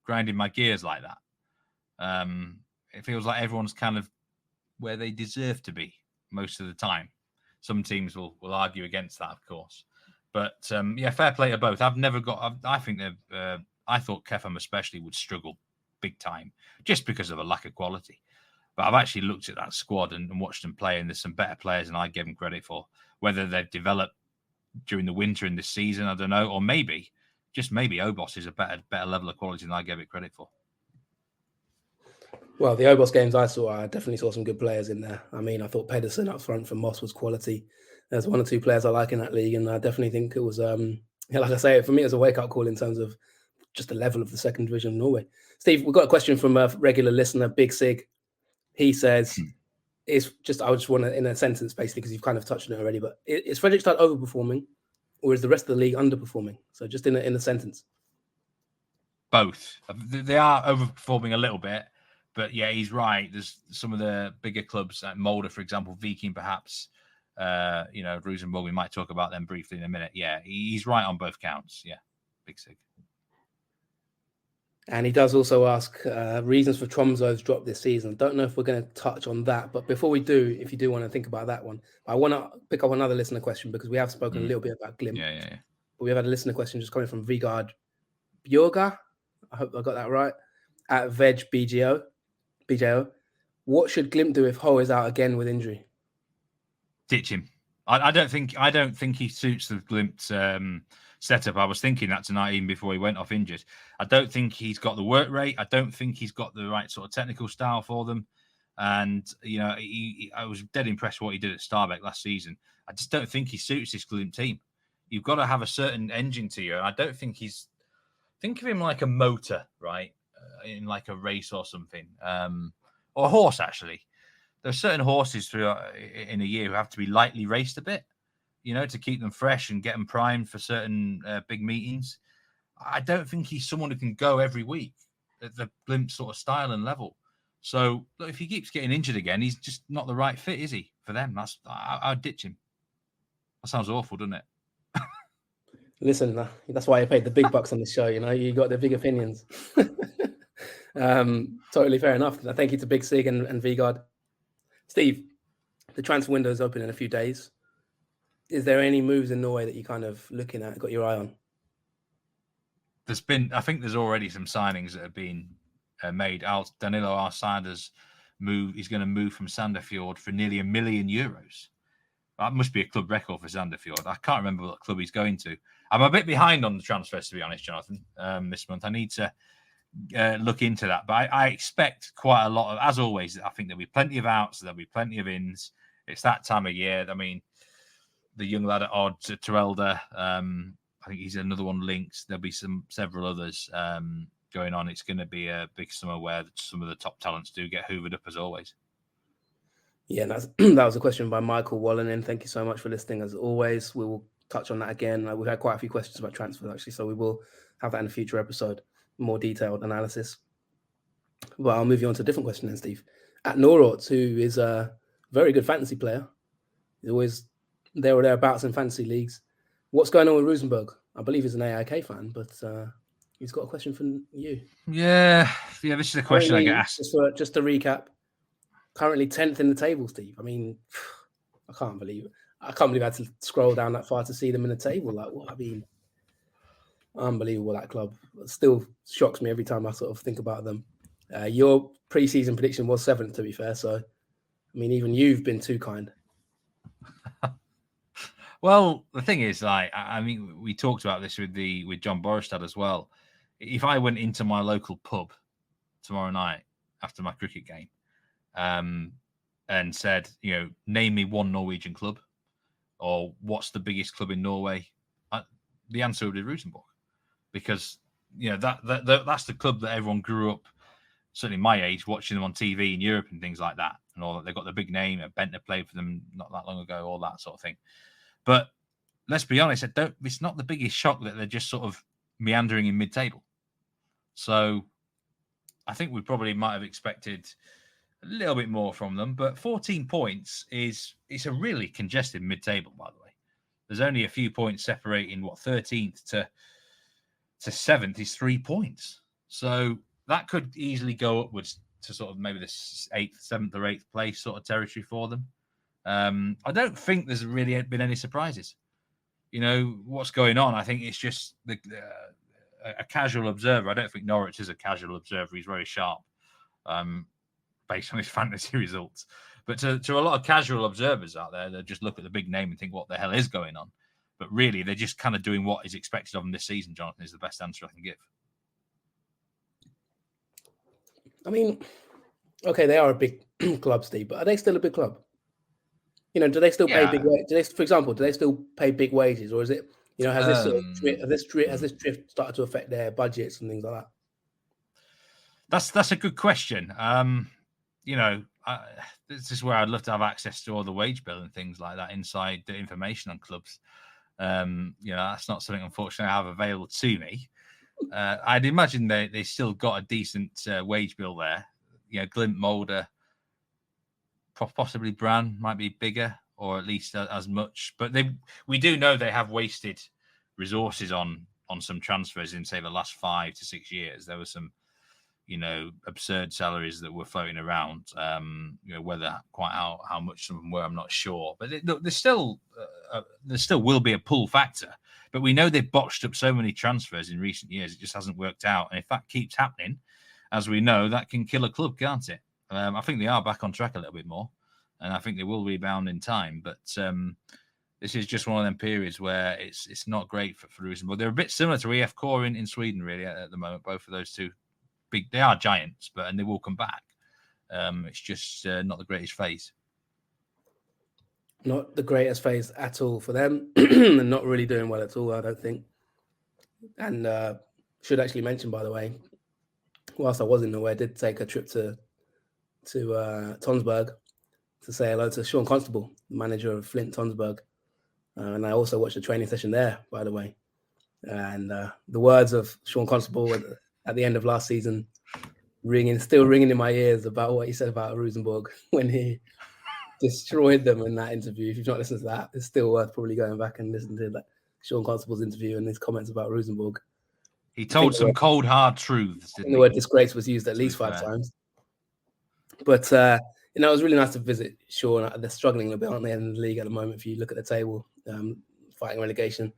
grinding my gears like that. It feels like everyone's kind of where they deserve to be most of the time. Some teams will argue against that, of course. But yeah, fair play to both. I think I thought Kefum especially would struggle big time just because of a lack of quality. But I've actually looked at that squad and watched them play, and there's some better players than I give them credit for. Whether they've developed during the winter in this season, I don't know. Or maybe, just maybe, Obos is a better level of quality than I gave it credit for. Well, the Obos games I definitely saw some good players in there. I thought Pedersen up front from Moss was quality. There's one or two players I like in that league, and I definitely think it was, like I say, for me, it was a wake-up call in terms of just the level of the second division of Norway. Steve, we've got a question from a regular listener, Big Sig. He says, I just want to, in a sentence, basically, because you've kind of touched on it already, but is Fredrikstad overperforming or is the rest of the league underperforming? So just in a sentence. Both. They are overperforming a little bit, but yeah, he's right. There's some of the bigger clubs like Molde, for example, Viking, perhaps, Rosenborg, we might talk about them briefly in a minute. Yeah, he's right on both counts. Yeah, Big Sig. And he does also ask reasons for Tromsø's drop this season. Don't know if we're going to touch on that, but before we do, if you do want to think about that one, I want to pick up another listener question because we have spoken a little bit about Glimt. Yeah. But we have had a listener question just coming from Vigard Bjorga. I hope I got that right. At Veg BJO. What should Glimt do if Ho is out again with injury? Ditch him. I don't think he suits the Glimt setup. I was thinking that tonight, even before he went off injured. I don't think he's got the work rate. I don't think he's got the right sort of technical style for them. And, I was dead impressed with what he did at Stabæk last season. I just don't think he suits this Glimt team. You've got to have a certain engine to you. And I don't think think of him like a motor, right? In like a race or something. Or a horse, actually. There are certain horses in a year who have to be lightly raced a bit, to keep them fresh and get them primed for certain big meetings. I don't think he's someone who can go every week at the Glimt sort of style and level. So look, if he keeps getting injured again, he's just not the right fit, is he? For them, I'd ditch him. That sounds awful, doesn't it? Listen, that's why I paid the big bucks on this show. You got the big opinions. Totally fair enough. Thank you to Big Sig and Vigard. Steve, the transfer window is open in a few days. Is there any moves in Norway that you're kind of looking at, got your eye on? I think there's already some signings that have been made. Danilo Arsader's move. He's going to move from Sandefjord for nearly €1 million. That must be a club record for Sandefjord. I can't remember what club he's going to. I'm a bit behind on the transfers, to be honest, Jonathan, this month. I need to look into that. But I expect quite a lot of, as always, I think there'll be plenty of outs, there'll be plenty of ins. It's that time of year. I mean, the young lad at Odd, Terelda, I think he's another one linked. There'll be several others going on. It's going to be a big summer where some of the top talents do get hoovered up, as always. Yeah, that was a question by Michael Wallenin. Thank you so much for listening, as always. We will touch on that again. We've had quite a few questions about transfers, actually, so we will have that in a future episode, more detailed analysis. But I'll move you on to a different question then, Steve. At Norort, who is a very good fantasy player, he's always there or thereabouts in fantasy leagues. What's going on with Rosenborg? I believe he's an AIK fan, but he's got a question for you. Yeah, this is a question I get asked. Just to recap, currently 10th in the table, Steve. I mean, I can't believe it. I had to scroll down that far to see them in the table. Like, what? I mean, unbelievable, that club. It still shocks me every time I sort of think about them. Your pre-season prediction was 7th, to be fair. So, I mean, even you've been too kind. Well, the thing is, we talked about this with John Borestad as well. if I went into my local pub tomorrow night after my cricket game, and said, name me one Norwegian club, or what's the biggest club in Norway, the answer would be Rosenborg, because that's the club that everyone grew up, certainly my age, watching them on TV in Europe and things like that, and all that. They've got the big name. Bentner played for them not that long ago, all that sort of thing. But let's be honest, it's not the biggest shock that they're just sort of meandering in mid-table. So I think we probably might have expected a little bit more from them, but 14 points it's a really congested mid-table, by the way. There's only a few points separating 13th to 7th is 3 points. So that could easily go upwards to sort of maybe the 8th, 7th or 8th place sort of territory for them. I don't think there's really been any surprises. What's going on. I think it's just a casual observer. I don't think Norwich is a casual observer. He's very sharp. Based on his fantasy results. But to a lot of casual observers out there, they just look at the big name and think, what the hell is going on? But really, they're just kind of doing what is expected of them this season, Jonathan, is the best answer I can give. I mean, okay, they are a big club, Steve, but are they still a big club? Do they still pay big wages? For example, do they still pay big wages? Or is it, has this drift started to affect their budgets and things like that? That's a good question. This is where I'd love to have access to all the wage bill and things like that, inside the information on clubs. That's not something, unfortunately, I have available to me. I'd imagine they still got a decent wage bill there. Glint, Mulder, possibly Brann might be bigger, or at least as much. But we do know they have wasted resources on some transfers in, say, the last 5 to 6 years. There were some absurd salaries that were floating around. Whether quite how much some of them were, I'm not sure. But there still will be a pull factor. But we know they've botched up so many transfers in recent years; it just hasn't worked out. And if that keeps happening, as we know, that can kill a club, can't it? I think they are back on track a little bit more, and I think they will rebound in time. But this is just one of them periods where it's not great for Rosenborg. They're a bit similar to EF Core in Sweden, really, at the moment. Both of those two. They are giants, and they will come back. It's just not the greatest phase. Not the greatest phase at all for them, and not really doing well at all, I don't think. And should actually mention, by the way, whilst I was in Norway, I did take a trip to Tonsberg to say hello to Sean Constable, the manager of Flint Tonsberg, and I also watched a training session there, by the way. And the words of Sean Constable at the end of last season, still ringing in my ears about what he said about Rosenborg when he destroyed them in that interview. If you've not listened to that, it's still worth probably going back and listening to that Sean Constable's interview and his comments about Rosenborg. He told some cold, hard truths. The word disgrace was used at least 5 times. But it was really nice to visit Sean. They're struggling a bit, aren't they, in the league at the moment? If you look at the table, fighting relegation.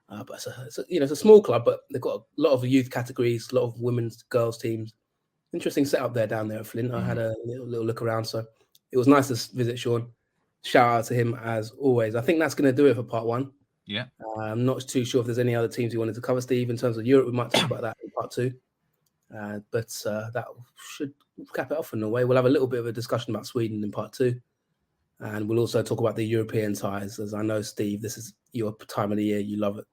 But it's a small club, but they've got a lot of youth categories, a lot of women's, girls teams. Interesting setup there down there at Flint. I had a little look around, so it was nice to visit Sean. Shout out to him as always. I think that's going to do it for part 1. Yeah. I'm not too sure if there's any other teams you wanted to cover, Steve, in terms of Europe. We might talk about that in part 2. But that should cap it off in a way. We'll have a little bit of a discussion about Sweden in part 2. And we'll also talk about the European ties, as I know, Steve, this is your time of the year. You love it.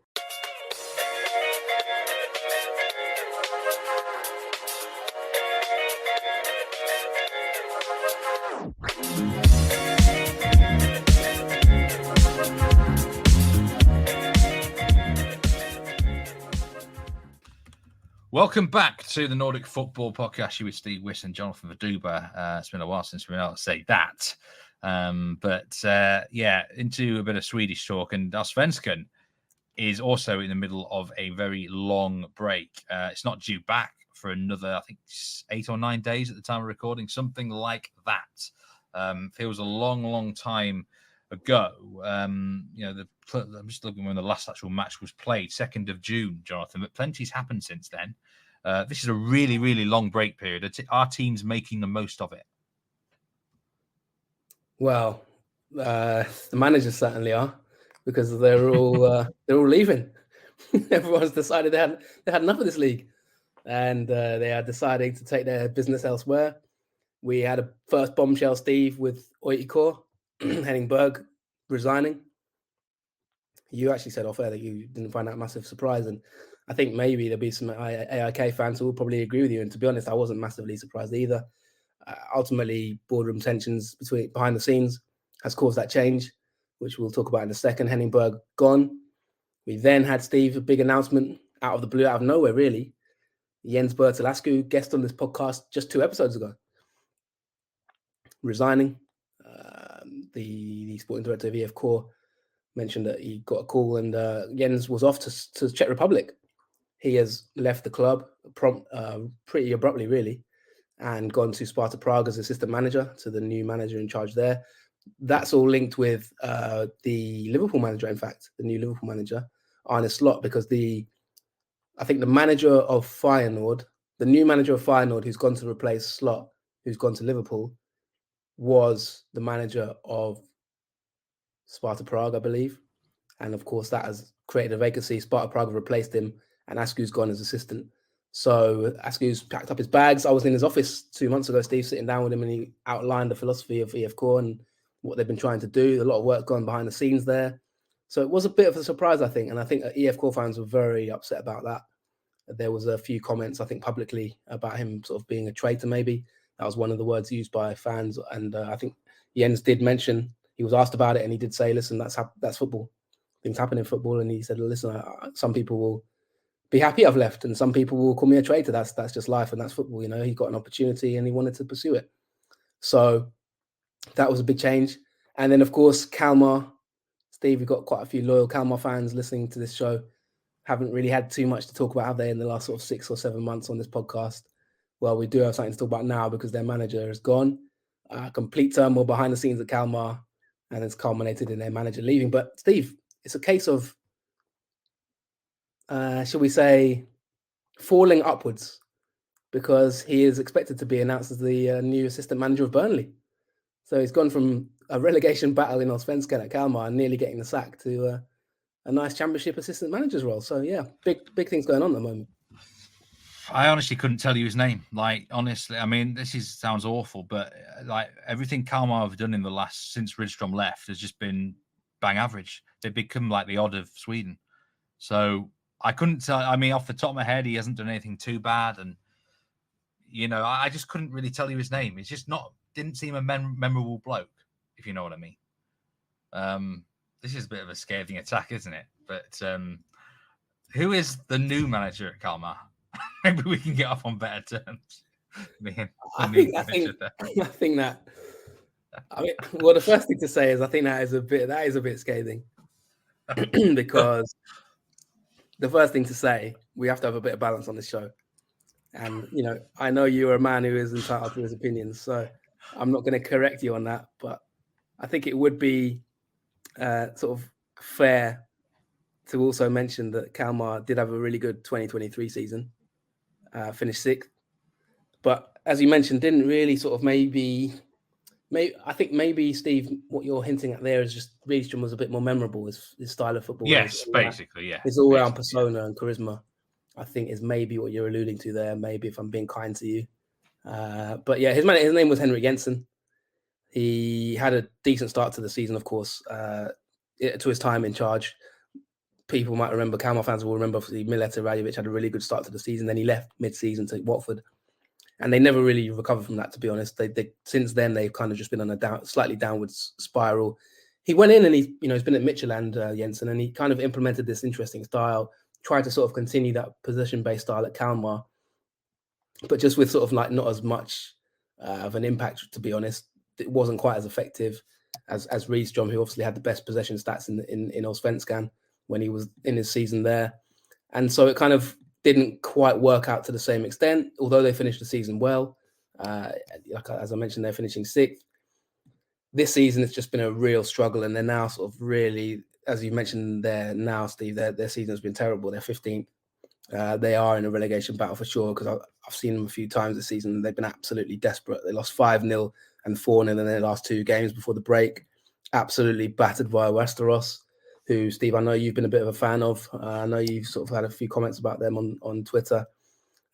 Welcome back to the Nordic Football Podcast. You with Steve Wiss and Jonathan Verduba. It's been a while since we've been able to say that. Into a bit of Swedish talk. And Allsvenskan is also in the middle of a very long break. It's not due back for another, I think, 8 or 9 days at the time of recording, something like that. Feels a long, long time ago. I'm just looking when the last actual match was played, 2nd of June, Jonathan, but plenty's happened since then. This is a really, really long break period. Our team's making the most of it. Well, the managers certainly are, because they're all leaving. Everyone's decided they had enough of this league. and they are deciding to take their business elsewhere. We had a first bombshell, Steve, with Oitikor, Henning Berg resigning. You actually said off air that you didn't find that massive surprise, and I think maybe there'll be some AIK fans who will probably agree with you. And to be honest, I wasn't massively surprised either. Ultimately, boardroom tensions behind the scenes has caused that change, which we'll talk about in a second. Henning Berg gone. We then had, Steve, a big announcement out of the blue, out of nowhere, really. Jens Bertelascu, guest on this podcast just 2 episodes ago, resigning. The sporting director of EF Core mentioned that he got a call, and Jens was off to Czech Republic. He has left the club pretty abruptly, really, and gone to Sparta Prague as assistant manager, to the new manager in charge there. That's all linked with the Liverpool manager, in fact, the new Liverpool manager, Arne Slot, because I think the manager of Feyenoord, the new manager of Feyenoord, who's gone to replace Slot, who's gone to Liverpool, was the manager of Sparta Prague, I believe. And of course, that has created a vacancy. Sparta Prague have replaced him, and Ascu's gone as assistant. So Ascu's packed up his bags. I was in his office 2 months ago, Steve, sitting down with him, and he outlined the philosophy of EF Core and what they've been trying to do. A lot of work going behind the scenes there. So it was a bit of a surprise, I think. And I think EF Core fans were very upset about that. There was a few comments, I think, publicly about him sort of being a traitor, maybe. That was one of the words used by fans. And I think Jens did mention, he was asked about it, and he did say, listen, that's football. Things happen in football. And he said, listen, some people will be happy I've left, and some people will call me a traitor. That's just life, and that's football. You know, he got an opportunity and he wanted to pursue it. So that was a big change. And then, of course, Kalmar. Steve, we've got quite a few loyal Kalmar fans listening to this show. Haven't really had too much to talk about, have they, in the last sort of 6 or 7 months on this podcast? Well, we do have something to talk about now, because their manager is gone. Complete turmoil behind the scenes at Kalmar, and it's culminated in their manager leaving. But Steve, it's a case of, shall we say, falling upwards, because he is expected to be announced as the new assistant manager of Burnley. So he's gone from a relegation battle in Allsvenskan at Kalmar and nearly getting the sack to a nice championship assistant manager's role. So yeah, big things going on at the moment. I honestly couldn't tell you his name. Like, honestly, I mean, sounds awful, but like everything Kalmar have done in the since Rydström left has just been bang average. They've become like the odd of Sweden. So I couldn't tell. I mean, off the top of my head, he hasn't done anything too bad, and you know, I just couldn't really tell you his name. It's just didn't seem a memorable bloke, if you know what I mean. This is a bit of a scathing attack, isn't it? But who is the new manager at Kalmar? Maybe we can get off on better terms. I think that. I mean, well, the first thing to say is I think that is a bit scathing, because the first thing to say, we have to have a bit of balance on this show. And, you know, I know you're a man who is entitled to his opinions, so I'm not going to correct you on that. But I think it would be sort of fair to also mention that Kalmar did have a really good 2023 season, finished 6th. But as you mentioned, didn't really sort of maybe I think maybe, Steve, what you're hinting at there is just Rydström was a bit more memorable, his style of football. Yes, basically, yeah. His all-round persona and charisma, I think, is maybe what you're alluding to there, maybe, if I'm being kind to you. But yeah, his name was Henrik Jensen. He had a decent start to the season, of course, to his time in charge. People might remember, Kalmar fans will remember, Mileta Rajovic had a really good start to the season. Then he left mid-season to Watford. And they never really recovered from that, to be honest. They since then, they've kind of just been on a slightly downwards spiral. He went in and he's been at Midtjylland, Jensen, and he kind of implemented this interesting style, tried to sort of continue that possession-based style at Kalmar, but just with sort of like not as much of an impact, to be honest. It wasn't quite as effective as Rydström, who obviously had the best possession stats in Allsvenskan when he was in his season there. And so it kind of didn't quite work out to the same extent, although they finished the season well. As I mentioned, they're finishing 6th. This season, it's just been a real struggle, and they're now sort of really, as you mentioned there now, Steve, their season has been terrible. They're 15th. They are in a relegation battle for sure, because I've seen them a few times this season. They've been absolutely desperate. They lost 5-0 and 4-0 in their last 2 games before the break. Absolutely battered via Westeros, who, Steve, I know you've been a bit of a fan of. I know you've sort of had a few comments about them on Twitter.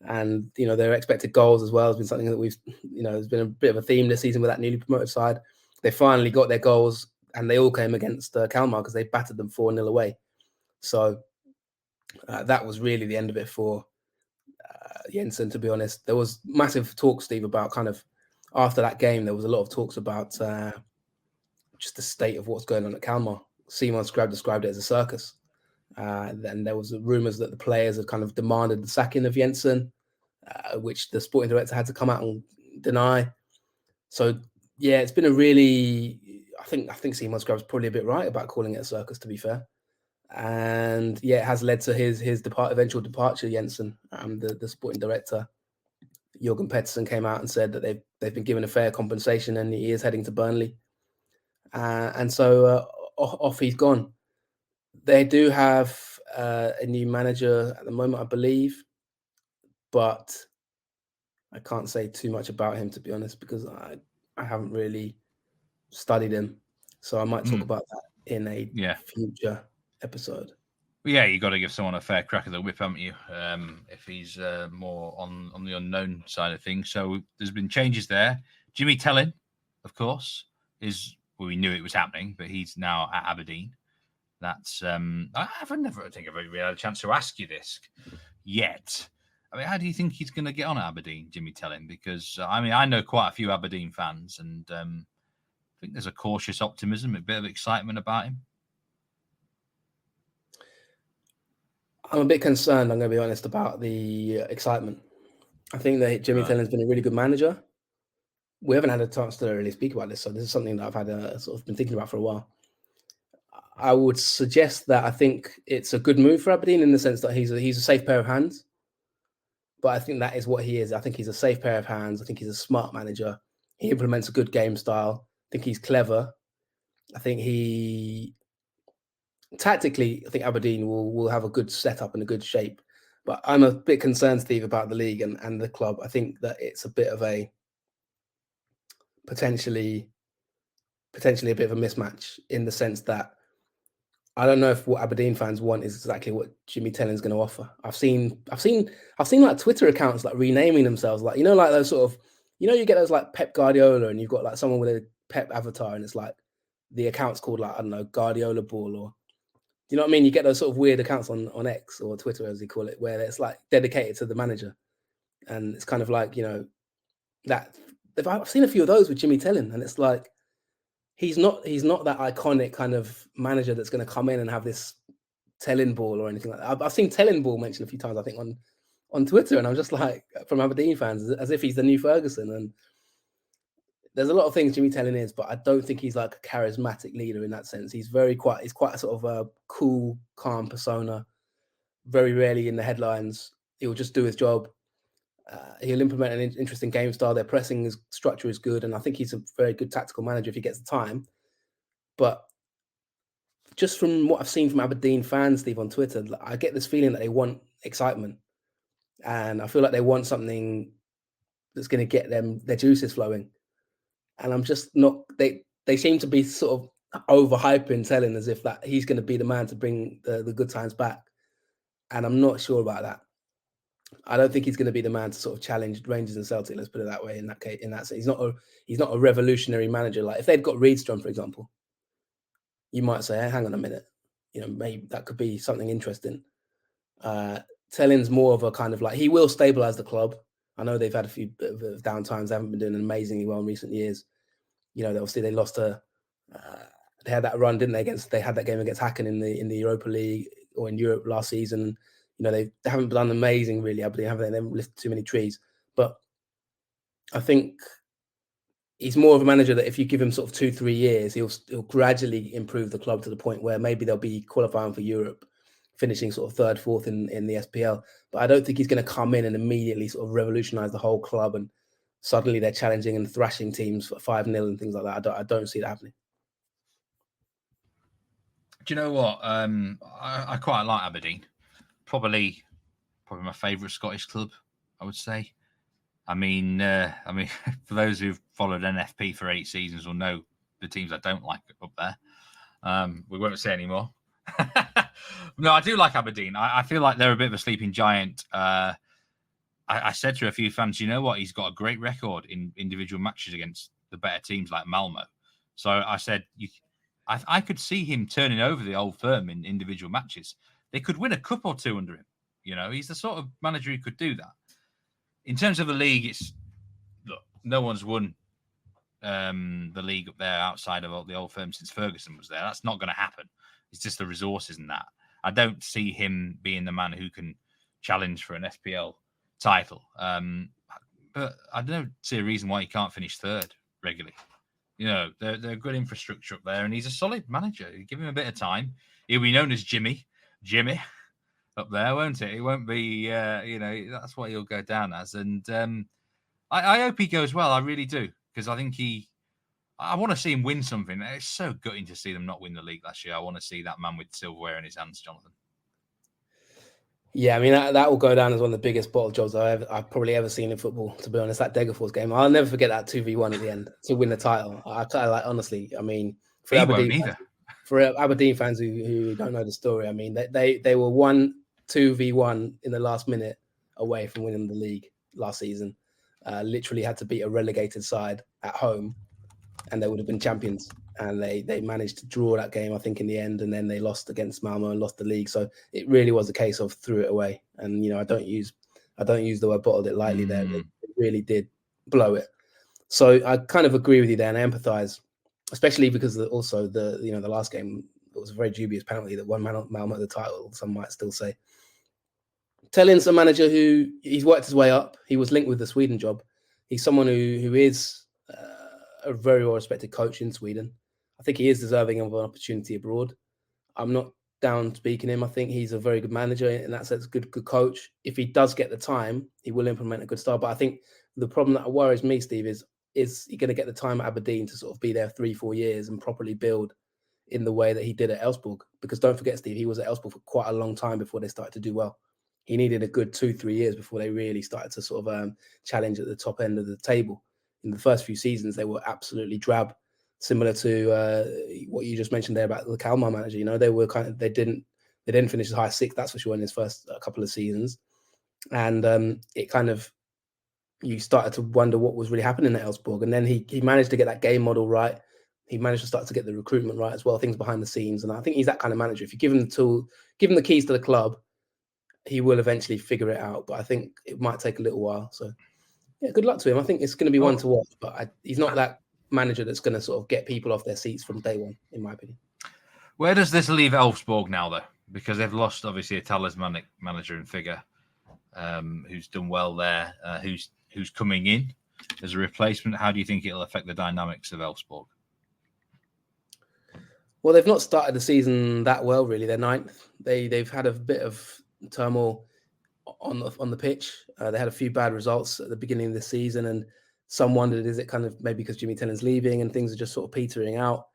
And, their expected goals as well has been something that there's been a bit of a theme this season with that newly promoted side. They finally got their goals, and they all came against Kalmar because they battered them 4-0 away. So that was really the end of it for Jensen, to be honest. There was massive talk, Steve, about kind of after that game, there was a lot of talks about just the state of what's going on at Kalmar. Simon described it as a circus. Then there was rumours that the players had kind of demanded the sacking of Jensen, which the sporting director had to come out and deny. So yeah, it's been a really, I think Simon Scrab's probably a bit right about calling it a circus, to be fair. And yeah, it has led to his eventual departure. Jensen, the sporting director, Jürgen Pettersson, came out and said that they've been given a fair compensation, and he is heading to Burnley. And so off he's gone. They do have a new manager at the moment, I believe, but I can't say too much about him, to be honest, because I haven't really studied him. So I might talk about that in a future episode. Yeah, you got to give someone a fair crack of the whip, haven't you? If he's more on the unknown side of things. So there's been changes there. Jimmy Tellin, of course, we knew it was happening, but he's now at Aberdeen. That's I think I've really had a chance to ask you this yet. I mean, how do you think he's going to get on at Aberdeen, Jimmy Tellin? Because I know quite a few Aberdeen fans, and I think there's a cautious optimism, a bit of excitement about him. I'm a bit concerned, I'm going to be honest, about the excitement. I think that Jimmy Tellin's been a really good manager. We haven't had a chance to really speak about this, so this is something that I've had sort of been thinking about for a while. I would suggest that I think it's a good move for Aberdeen in the sense that he's a safe pair of hands. But I think that is what he is. I think he's a safe pair of hands. I think he's a smart manager. He implements a good game style. I think he's clever. I think tactically, I think Aberdeen will have a good setup and a good shape. But I'm a bit concerned, Steve, about the league and the club. I think that it's a bit of a potentially a bit of a mismatch in the sense that I don't know if what Aberdeen fans want is exactly what Jimmy Tellin's going to offer. I've seen like Twitter accounts like renaming themselves, like like those sort of, you get those like Pep Guardiola, and you've got like someone with a Pep avatar, and it's like the account's called like, I don't know, Guardiola Ball, or do you know what I mean? You get those sort of weird accounts on X or Twitter, as they call it, where it's like dedicated to the manager, and it's kind of like that. I've seen a few of those with Jimmy Tellin, and it's like, he's not that iconic kind of manager that's going to come in and have this Tellin ball or anything like that. I've seen Tellin ball mentioned a few times, I think, on Twitter, and I'm just like, from Aberdeen fans, as if he's the new Ferguson. And there's a lot of things Jimmy Tellin is, but I don't think he's like a charismatic leader in that sense. He's quite a sort of a cool, calm persona. Very rarely in the headlines. He'll just do his job. He'll implement an interesting game style. Their pressing structure is good, and I think he's a very good tactical manager if he gets the time. But just from what I've seen from Aberdeen fans, Steve, on Twitter, I get this feeling that they want excitement, and I feel like they want something that's going to get them their juices flowing. And I'm just not. They seem to be sort of overhyping Tellin as if that he's going to be the man to bring the good times back, and I'm not sure about that. I don't think he's going to be the man to sort of challenge Rangers and Celtic. Let's put it that way. In that case, he's not a revolutionary manager. Like if they'd got Reedstrom, for example, you might say, hey, hang on a minute, maybe that could be something interesting. Tellin's more of a kind of like, he will stabilize the club. I know they've had a few bit of down times. They haven't been doing amazingly well in recent years. Obviously they lost they had that run, didn't they? They had that game against Häcken in the Europa League or in Europe last season. They haven't done amazing, really, Aberdeen, have they? They haven't lifted too many trees. But I think he's more of a manager that if you give him sort of 2-3 years, he'll gradually improve the club to the point where maybe they'll be qualifying for Europe, finishing sort of 3rd, 4th in the SPL. But I don't think he's going to come in and immediately sort of revolutionise the whole club and suddenly they're challenging and thrashing teams for 5-0 and things like that. I don't see that happening. Do you know what? I quite like Aberdeen. Probably my favourite Scottish club, I would say. I mean, for those who've followed NFP for 8 seasons will know the teams I don't like up there. We won't say anymore. No, I do like Aberdeen. I feel like they're a bit of a sleeping giant. I said to a few fans, you know what? He's got a great record in individual matches against the better teams like Malmo. So I said, I could see him turning over the old firm in individual matches. They could win a cup or two under him. He's the sort of manager who could do that. In terms of the league, look, no one's won the league up there outside of the old firm since Ferguson was there. That's not going to happen. It's just the resources and that. I don't see him being the man who can challenge for an FPL title. But I don't see a reason why he can't finish third regularly. They're good infrastructure up there, and he's a solid manager. You give him a bit of time, he'll be known as Jimmy up there, won't it? He won't be, that's what he'll go down as. And I hope he goes well. I really do, because I think I want to see him win something. It's so gutting to see them not win the league last year. I want to see that man with silverware in his hands, Jonathan. Yeah, I mean, that will go down as one of the biggest bottle jobs I've probably ever seen in football, to be honest. That Degerfors game, I'll never forget that 2v1 at the end to win the title. I kind of honestly, I mean, for Aberdeen fans who don't know the story, I mean, they were 2v1 in the last minute away from winning the league last season. Literally had to beat a relegated side at home, and they would have been champions. And they managed to draw that game, I think, in the end, and then they lost against Malmo and lost the league. So it really was a case of threw it away. And I don't use the word bottled it lightly there. It really did blow it. So I kind of agree with you there, and I empathise, especially because the last game, it was a very dubious penalty that won Malmo the title. Some might still say. Tellin's a manager who he's worked his way up. He was linked with the Sweden job. He's someone who is a very well-respected coach in Sweden. I think he is deserving of an opportunity abroad. I'm not down speaking him. I think he's a very good manager in that sense, good coach. If he does get the time, he will implement a good style. But I think the problem that worries me, Steve, is he going to get the time at Aberdeen to sort of be there 3-4 years and properly build in the way that he did at Elfsborg? Because don't forget, Steve, he was at Elfsborg for quite a long time before they started to do well. He needed a good 2-3 years before they really started to sort of challenge at the top end of the table. In the first few seasons, they were absolutely drab, similar to what you just mentioned there about the Kalmar manager. They didn't finish as high as 6th, that's for sure, in his first couple of seasons, and it kind of, you started to wonder what was really happening at Elfsborg. And then he managed to get that game model right. He managed to start to get the recruitment right as well, things behind the scenes. And I think he's that kind of manager. If you give him the tool, give him the keys to the club, he will eventually figure it out. But I think it might take a little while. So yeah, good luck to him. I think it's going to be one to watch, but he's not that manager that's going to sort of get people off their seats from day one, in my opinion. Where does this leave Elfsborg now, though? Because they've lost, obviously, a talismanic manager and figure who's done well there, who's coming in as a replacement. How do you think it'll affect the dynamics of Elfsborg? Well, they've not started the season that well, really. They're 9th. They've had a bit of turmoil on the pitch. They had a few bad results at the beginning of the season, and some wondered, is it kind of maybe because Jimmy Tellin's leaving and things are just sort of petering out?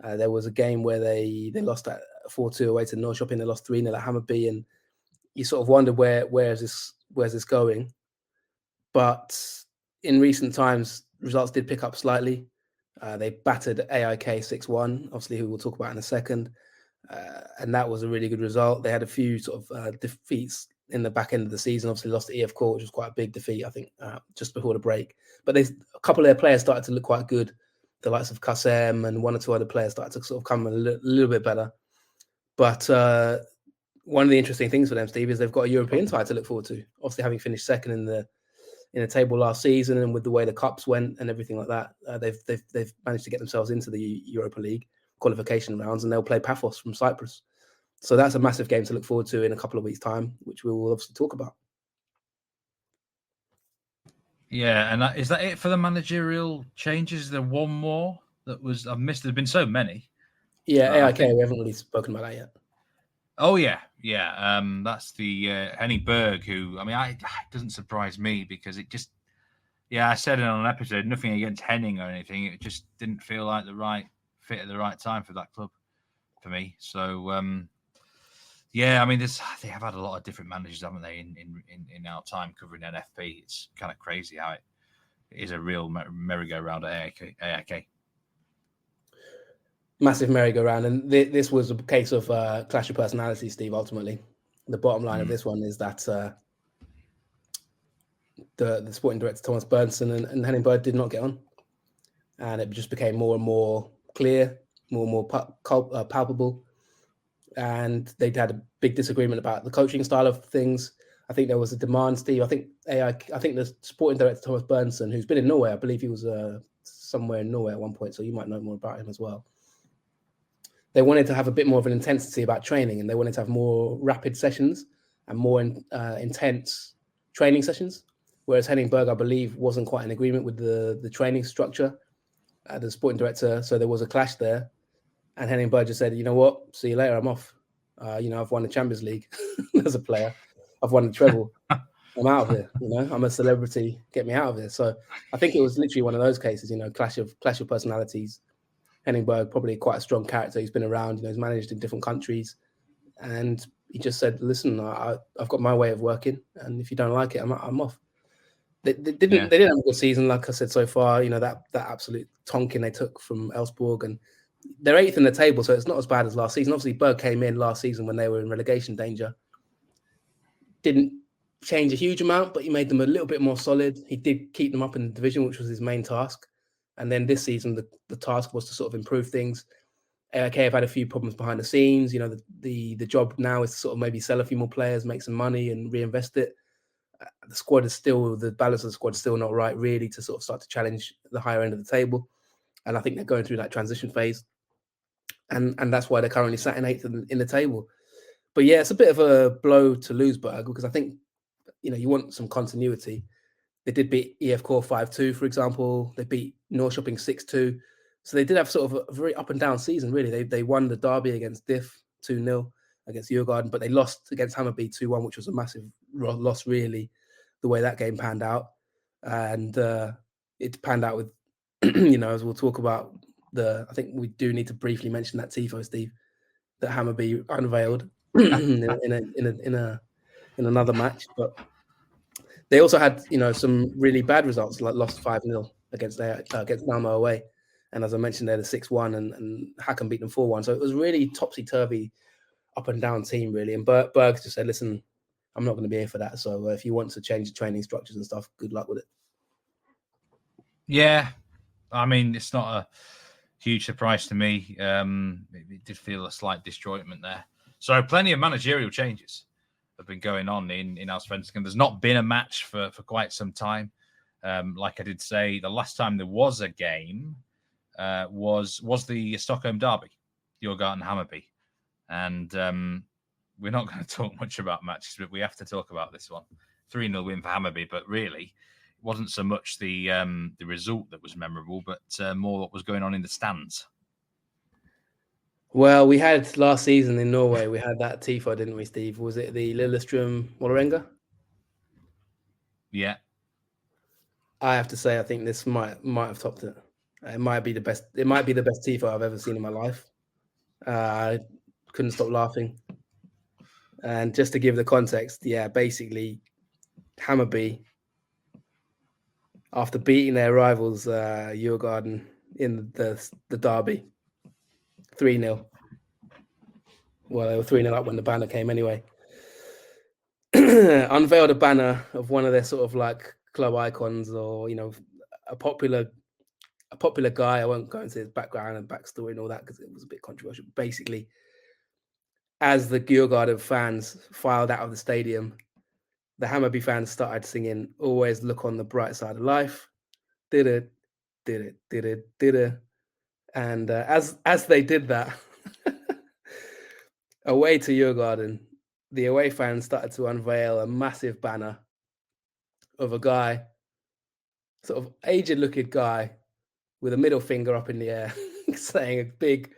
There was a game where they lost at 4-2 away to Norrköping. They lost 3-0 at Hammarby, and you sort of wonder where's this going. But in recent times, results did pick up slightly. They battered AIK 6-1, obviously, who we'll talk about in a second. And that was a really good result. They had a few sort of defeats in the back end of the season. Obviously lost to EFK, which was quite a big defeat, I think, just before the break. But a couple of their players started to look quite good. The likes of Kasem and one or two other players started to sort of come a little bit better. But one of the interesting things for them, Steve, is they've got a European tie to look forward to. Obviously, having finished second in the table last season, and with the way the cups went and everything like that, they've managed to get themselves into the Europa League qualification rounds, and they'll play Paphos from Cyprus. So that's a massive game to look forward to in a couple of weeks' time, which we will obviously talk about. Yeah, and is that it for the managerial changes? Is there one more that I've missed? There's been so many. Yeah, AIK, we haven't really spoken about that yet. Oh, yeah. That's the Henning Berg, who, I mean, it doesn't surprise me because it just, I said it on an episode, nothing against Henning or anything. It just didn't feel like the right fit at the right time for that club for me. So, I mean, they have had a lot of different managers, haven't they, in our time covering NFP. It's kind of crazy how it is a real merry-go-round at AIK. Massive merry-go-round, and this was a case of clash of personalities, Steve. Ultimately, the bottom line of this one is that the sporting director Thomas Berntsen and Henning Berg did not get on, and it just became more and more clear, more and more palpable, and they had a big disagreement about the coaching style of things. I think there was a demand, Steve. I think the sporting director Thomas Berntsen, who's been in Norway, I believe he was somewhere in Norway at one point, so you might know more about him as well. They wanted to have a bit more of an intensity about training, and they wanted to have more rapid sessions and more intense training sessions. Whereas Henning Berg, I believe, wasn't quite in agreement with the training structure, the sporting director. So there was a clash there. And Henning Berg just said, you know what, see you later, I'm off. I've won the Champions League as a player. I've won the treble. I'm out of here. I'm a celebrity. Get me out of here. So I think it was literally one of those cases, clash of personalities. Henning Berg, probably quite a strong character. He's been around, he's managed in different countries. And he just said, listen, I've got my way of working. And if you don't like it, I'm off. They didn't have a good season, like I said so far. That absolute tonking they took from Elfsborg, and they're 8th in the table, so it's not as bad as last season. Obviously, Berg came in last season when they were in relegation danger. Didn't change a huge amount, but he made them a little bit more solid. He did keep them up in the division, which was his main task. And then this season, the task was to sort of improve things. AIK have had a few problems behind the scenes. The job now is to sort of maybe sell a few more players, make some money, and reinvest it. The balance of the squad is still not right, really, to sort of start to challenge the higher end of the table. And I think they're going through that transition phase. And that's why they're currently sat in 8th in the table. But yeah, it's a bit of a blow to lose Berg, because I think, you want some continuity. They did beat EF Core 5-2, for example. They beat Norrköping 6-2. So they did have sort of a very up and down season, really. They won the derby against Diff 2-0 against Djurgården, but they lost against Hammarby 2-1, which was a massive loss, really, the way that game panned out. And it panned out with, as we'll talk about, I think we do need to briefly mention that tifo, Steve, that Hammarby unveiled in another match. But they also had, some really bad results, like lost 5-0 against Malmo away. And as I mentioned, they're the 6-1 and Hacken beat them 4-1. So it was really topsy-turvy, up and down team, really. And Berg just said, listen, I'm not going to be here for that. So if you want to change the training structures and stuff, good luck with it. Yeah. I mean, it's not a huge surprise to me. It did feel a slight disjointment there. So plenty of managerial changes have been going on in Allsvenskan. There's not been a match for quite some time. Like I did say, the last time there was a game was the Stockholm derby, Djurgården Hammarby. And we're not going to talk much about matches, but we have to talk about this one. 3-0 win for Hammarby, but really it wasn't so much the result that was memorable, but more what was going on in the stands. Well, we had last season in Norway, we had that tifo, didn't we, Steve? Was it the Lillestrøm Vålerenga? Yeah. I have to say, I think this might have topped it. It might be the best. It might be the best tifo I've ever seen in my life. I couldn't stop laughing. And just to give the context, basically, Hammarby, after beating their rivals, Djurgården, in the derby, 3-0. Well, they were 3-0 up when the banner came anyway. Unveiled a banner of one of their sort of like club icons, or a popular guy. I won't go into his background and backstory and all that because it was a bit controversial. Basically, as the Djurgården fans filed out of the stadium, the Hammarby fans started singing "Always look on the bright side of life." Did it. And as they did that, away to Djurgården, the away fans started to unveil a massive banner of a guy, sort of aged-looking guy, with a middle finger up in the air, saying a big,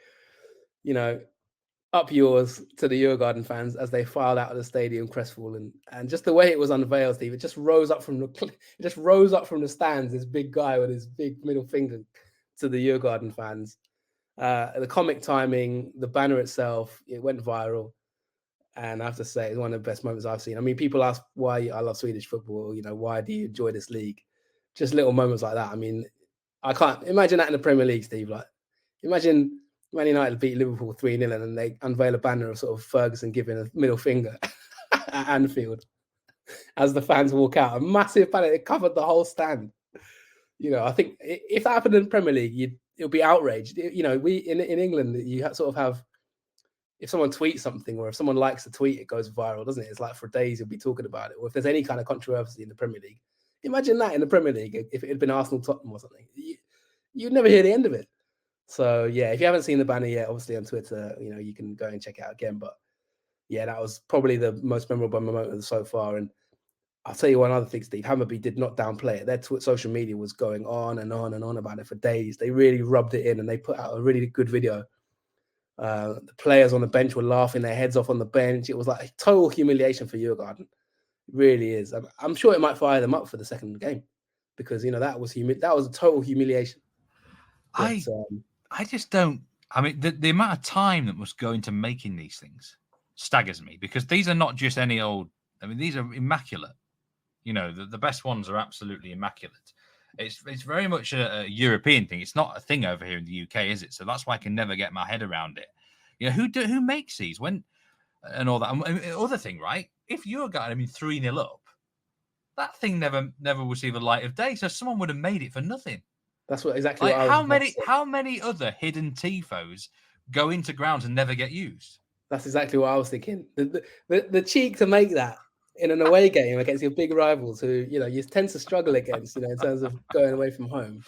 up yours to the Djurgården fans as they filed out of the stadium crestfallen. And just the way it was unveiled, Steve, it just rose up from the stands, this big guy with his big middle finger to the Djurgården fans. The comic timing, the banner itself, it went viral. And I have to say, it's one of the best moments I've seen. I mean, people ask why I love Swedish football, why do you enjoy this league? Just little moments like that. I mean, I can't imagine that in the Premier League, Steve. Like, imagine Man United beat Liverpool 3-0 and then they unveil a banner of sort of Ferguson giving a middle finger at Anfield. as the fans walk out. A massive banner. It covered the whole stand. I think if that happened in the Premier League, it'll be outraged. We in England, you sort of have, if someone tweets something or if someone likes a tweet, it goes viral, doesn't it? It's like for days you'll be talking about it. Or if there's any kind of controversy in the Premier League, imagine that in the Premier League, if it had been Arsenal, Tottenham or something, you'd never hear the end of it. So yeah, if you haven't seen the banner yet, obviously on Twitter, you can go and check it out again. But yeah, that was probably the most memorable moment so far. And I'll tell you one other thing, Steve. Hammarby did not downplay it. Their social media was going on and on and on about it for days. They really rubbed it in, and they put out a really good video. The players on the bench were laughing their heads off on the bench. It was like a total humiliation for Djurgården. It really is. I'm sure it might fire them up for the second game because that was a total humiliation. But, I just don't. I mean, the amount of time that must go into making these things staggers me because these are not just any old. I mean, these are immaculate. The best ones are absolutely immaculate. It's very much a European thing. It's not a thing over here in the UK, is it? So that's why I can never get my head around it. Who makes these and all that? And other thing, right? If you're getting 3-0 up, that thing never will see the light of day. So someone would have made it for nothing. That's exactly what I was how many other hidden tifos go into grounds and never get used? That's exactly what I was thinking. The cheek to make that in an away game against your big rivals who, you tend to struggle against, in terms of going away from home.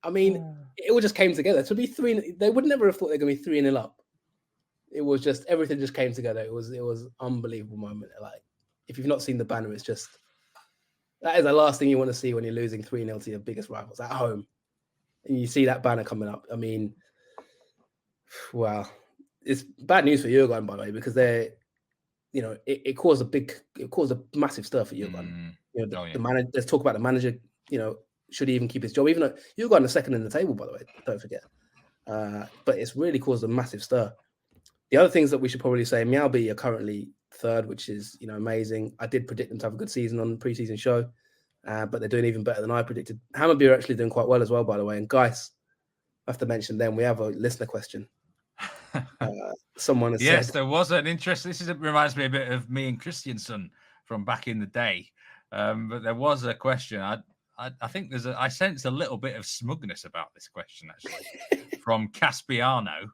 I mean, it all just came together. To be 3, they would never have thought they're going to be 3-0 up. It was just, everything just came together. It was unbelievable moment. Like, if you've not seen the banner, it's just, that is the last thing you want to see when you're losing 3-0 to your biggest rivals at home. And you see that banner coming up. I mean, wow. It's bad news for Djurgården, by the way, because they're, it caused a massive stir for Djurgården. The manager. Let's talk about the manager. Should he even keep his job? Even though Djurgården are second in the table, by the way, don't forget. But it's really caused a massive stir. The other things that we should probably say, Mjällby are currently third, which is amazing. I did predict them to have a good season on the preseason show, but they're doing even better than I predicted. Hammarby are actually doing quite well as well, by the way. And guys, I have to mention them. We have a listener question. Someone has yes, said, there was an interest. Reminds me a bit of me and Christiansen from back in the day. But there was a question. I think I sense a little bit of smugness about this question actually from Caspiano.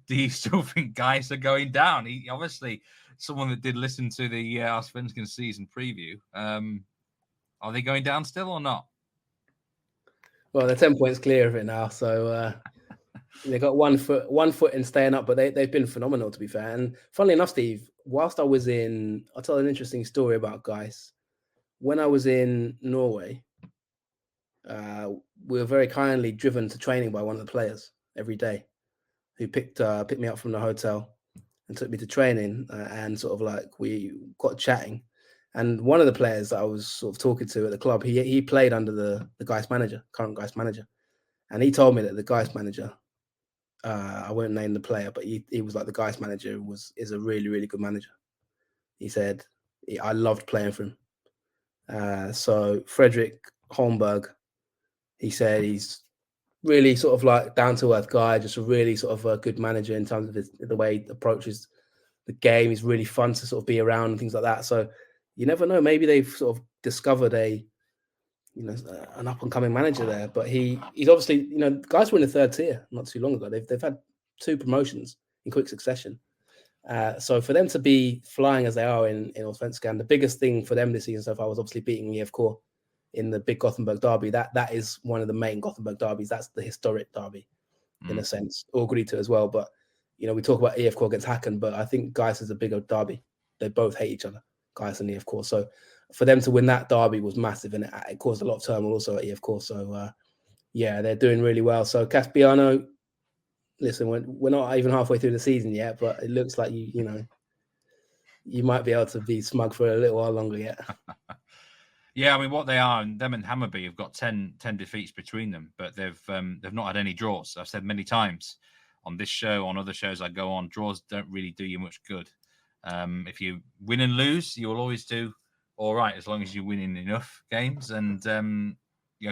Do you still think guys are going down? He obviously someone that did listen to the Allsvenskan season preview. Are they going down still or not? Well, they're 10 points clear of it now, so. They got one foot in staying up, but they've been phenomenal, to be fair. And funnily enough, Steve, whilst I'll tell an interesting story about guys. When I was in Norway, we were very kindly driven to training by one of the players every day, who picked me up from the hotel and took me to training, and sort of like we got chatting. And one of the players that I was sort of talking to at the club, he played under the Geist manager, current Geist manager, and he told me that the Geist manager. I won't name the player, but he was like the Geist manager is a really, really good manager. He said, I loved playing for him. So Fredrik Holmberg, he said he's really sort of like down-to-earth guy, just a really sort of a good manager in terms of the way he approaches the game. He's really fun to sort of be around and things like that. So you never know. Maybe they've sort of discovered an up-and-coming manager there, but he's obviously, guys were in the third tier not too long ago. They've had 2 promotions in quick succession. So for them to be flying as they are in Allsvenskan, the biggest thing for them this season so far was obviously beating IFK in the big Gothenburg derby. That is one of the main Gothenburg derbies. That's the historic derby in a sense. Örgryte as well, but we talk about IFK against Häcken, but I think Gais is a bigger derby. They both hate each other, Gais and IFK. So for them to win that derby was massive, and it caused a lot of turmoil also at IFK. So, they're doing really well. So Caspiano, listen, we're not even halfway through the season yet, but it looks like you might be able to be smug for a little while longer yet. Yeah, I mean, what they are, and them and Hammarby have got 10 defeats between them, but they've not had any draws. I've said many times on this show, on other shows I go on, draws don't really do you much good. If you win and lose, you'll always do all right, as long as you're winning enough games. And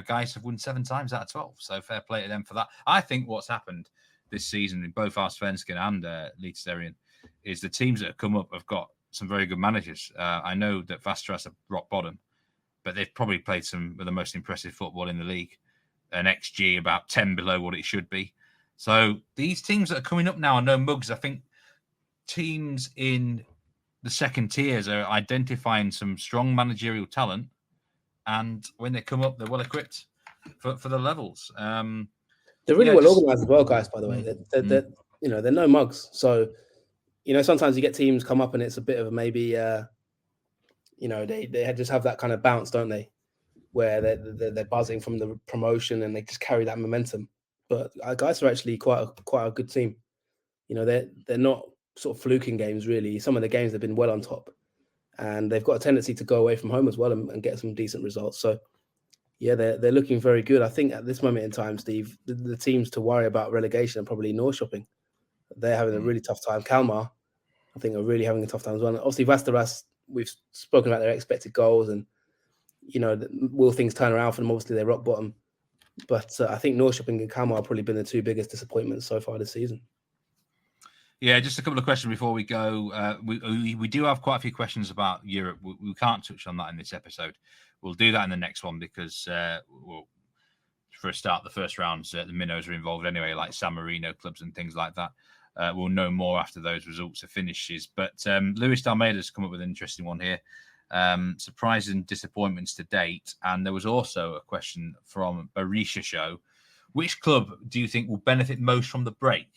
guys have won 7 times out of 12. So fair play to them for that. I think what's happened this season in both Allsvenskan and Elitserien is the teams that have come up have got some very good managers. I know that Västerås are rock bottom, but they've probably played some of the most impressive football in the league. An XG about 10 below what it should be. So these teams that are coming up now are no mugs. I think teams in the second tiers are identifying some strong managerial talent, and when they come up, they're well equipped for the levels. They're really well organized as well, guys. By the way, they're no mugs. So sometimes you get teams come up and it's a bit of maybe they just have that kind of bounce, don't they? Where they're buzzing from the promotion and they just carry that momentum. But our guys are actually quite a good team. They're not sort of fluking games really. Some of the games they've been well on top, and they've got a tendency to go away from home as well and get some decent results. So yeah, they're looking very good. I think at this moment in time, Steve, the teams to worry about relegation are probably Norrköping. They're having a really tough time. Kalmar, I think, are really having a tough time as well. And obviously, Västerås, we've spoken about their expected goals and will things turn around for them? Obviously, they're rock bottom. But I think Norrköping and Kalmar have probably been the two biggest disappointments so far this season. Yeah, just a couple of questions before we go. We do have quite a few questions about Europe. We can't touch on that in this episode. We'll do that in the next one because, for a start, the first rounds, the minnows are involved anyway, like San Marino clubs and things like that. We'll know more after those results are finishes. But Luis Almeida's come up with an interesting one here. Surprising disappointments to date. And there was also a question from Barisha Show. Which club do you think will benefit most from the break?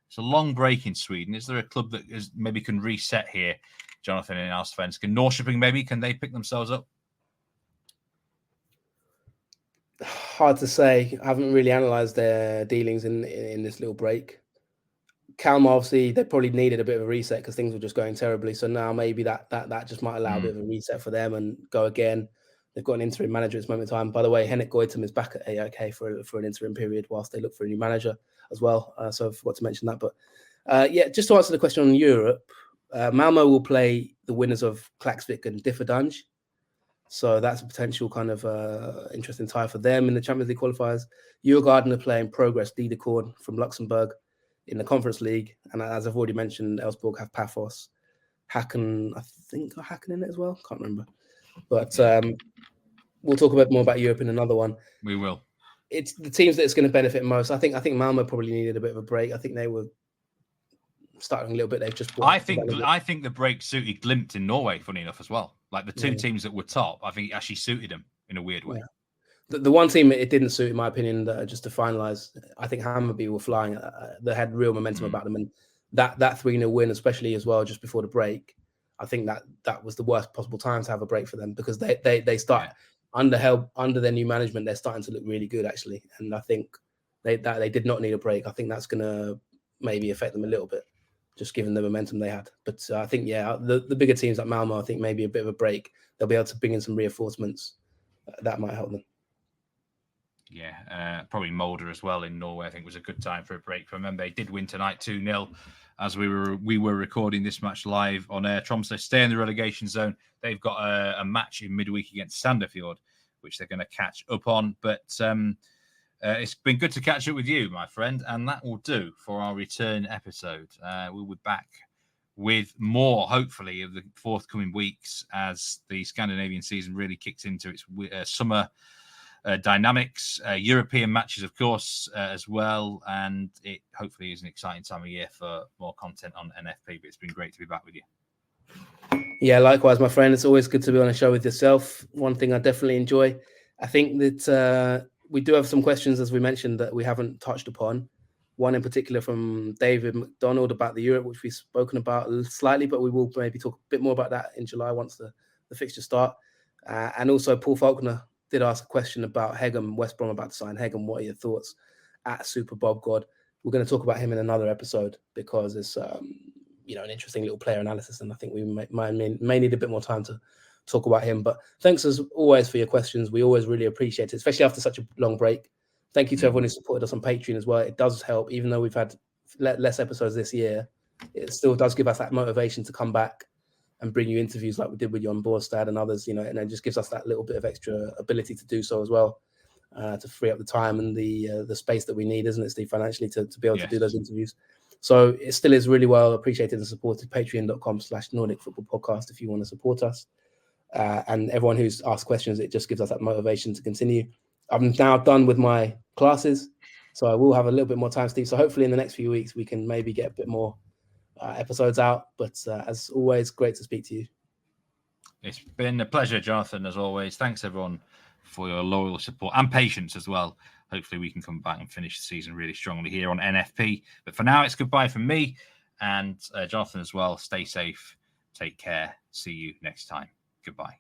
It's a long break in Sweden. Is there a club that maybe can reset here, Jonathan and Allsvenskan? Norrköping, maybe? Can they pick themselves up? Hard to say. I haven't really analysed their dealings in this little break. Kalmar, obviously, they probably needed a bit of a reset because things were just going terribly. So now maybe that just might allow a bit of a reset for them and go again. They've got an interim manager at this moment in time. By the way, Henrik Goitom is back at AIK for an interim period whilst they look for a new manager as well. So I forgot to mention that. But just to answer the question on Europe, Malmo will play the winners of Klaksvik and Differdange. So that's a potential kind of interesting tie for them in the Champions League qualifiers. Djurgården are playing Progress Lidekorn from Luxembourg in the Conference League. And as I've already mentioned, Elfsborg have Paphos. Hacken, I think, are Hacken in it as well. Can't remember. But we'll talk a bit more about Europe in another one. We will. It's the teams that it's going to benefit most. I think Malmo probably needed a bit of a break. I think they were starting a little bit. They've just. I think the break suited Glimt in Norway. Funny enough, as well. Like the two teams that were top, I think it actually suited them in a weird way. Yeah. The one team it didn't suit, in my opinion, just to finalise, I think Hammarby were flying. They had real momentum about them, and that 3-0 win, especially as well, just before the break. I think that was the worst possible time to have a break for them because they start under their new management. They're starting to look really good actually, and I think they did not need a break. I think that's going to maybe affect them a little bit, just given the momentum they had. But I think the bigger teams like Malmo, I think maybe a bit of a break. They'll be able to bring in some reinforcements that might help them. Yeah, probably Molde as well in Norway. I think was a good time for a break. Remember, they did win tonight 2-0. As we were recording this match live on air. Tromsø stay in the relegation zone. They've got a match in midweek against Sandefjord, which they're going to catch up on. But it's been good to catch up with you, my friend, and that will do for our return episode. We'll be back with more, hopefully, of the forthcoming weeks as the Scandinavian season really kicks into its summer dynamics, European matches, of course, as well. And it hopefully is an exciting time of year for more content on NFP. But it's been great to be back with you. Yeah, likewise, my friend. It's always good to be on a show with yourself. One thing I definitely enjoy. I think that we do have some questions, as we mentioned, that we haven't touched upon. One in particular from David McDonald about the Europe, which we've spoken about slightly, but we will maybe talk a bit more about that in July once the fixtures start. And also Paul Faulkner did ask a question about Hegem, West Brom about to sign Hegem. What are your thoughts at Super Bob God? We're going to talk about him in another episode because it's an interesting little player analysis, and I think we may need a bit more time to talk about him. But thanks as always for your questions. We always really appreciate it, especially after such a long break. Thank you to everyone who supported us on Patreon as well. It does help, even though we've had less episodes this year. It still does give us that motivation to come back and bring you interviews like we did with Jon Borstad and others, and it just gives us that little bit of extra ability to do so as well, to free up the time and the space that we need, isn't it, Steve, financially to be able to do those interviews. So it still is really well appreciated and supported. Patreon.com/Nordic Football Podcast if you want to support us. And everyone who's asked questions, it just gives us that motivation to continue. I'm now done with my classes, so I will have a little bit more time, Steve. So hopefully in the next few weeks, we can maybe get a bit more episodes out. But as always, great to speak to you. It's been a pleasure, Jonathan, as always. Thanks, everyone, for your loyal support and patience as well. Hopefully we can come back and finish the season really strongly here on NFP. But for now, it's goodbye from me and Jonathan as well. Stay safe. Take care. See you next time. Goodbye.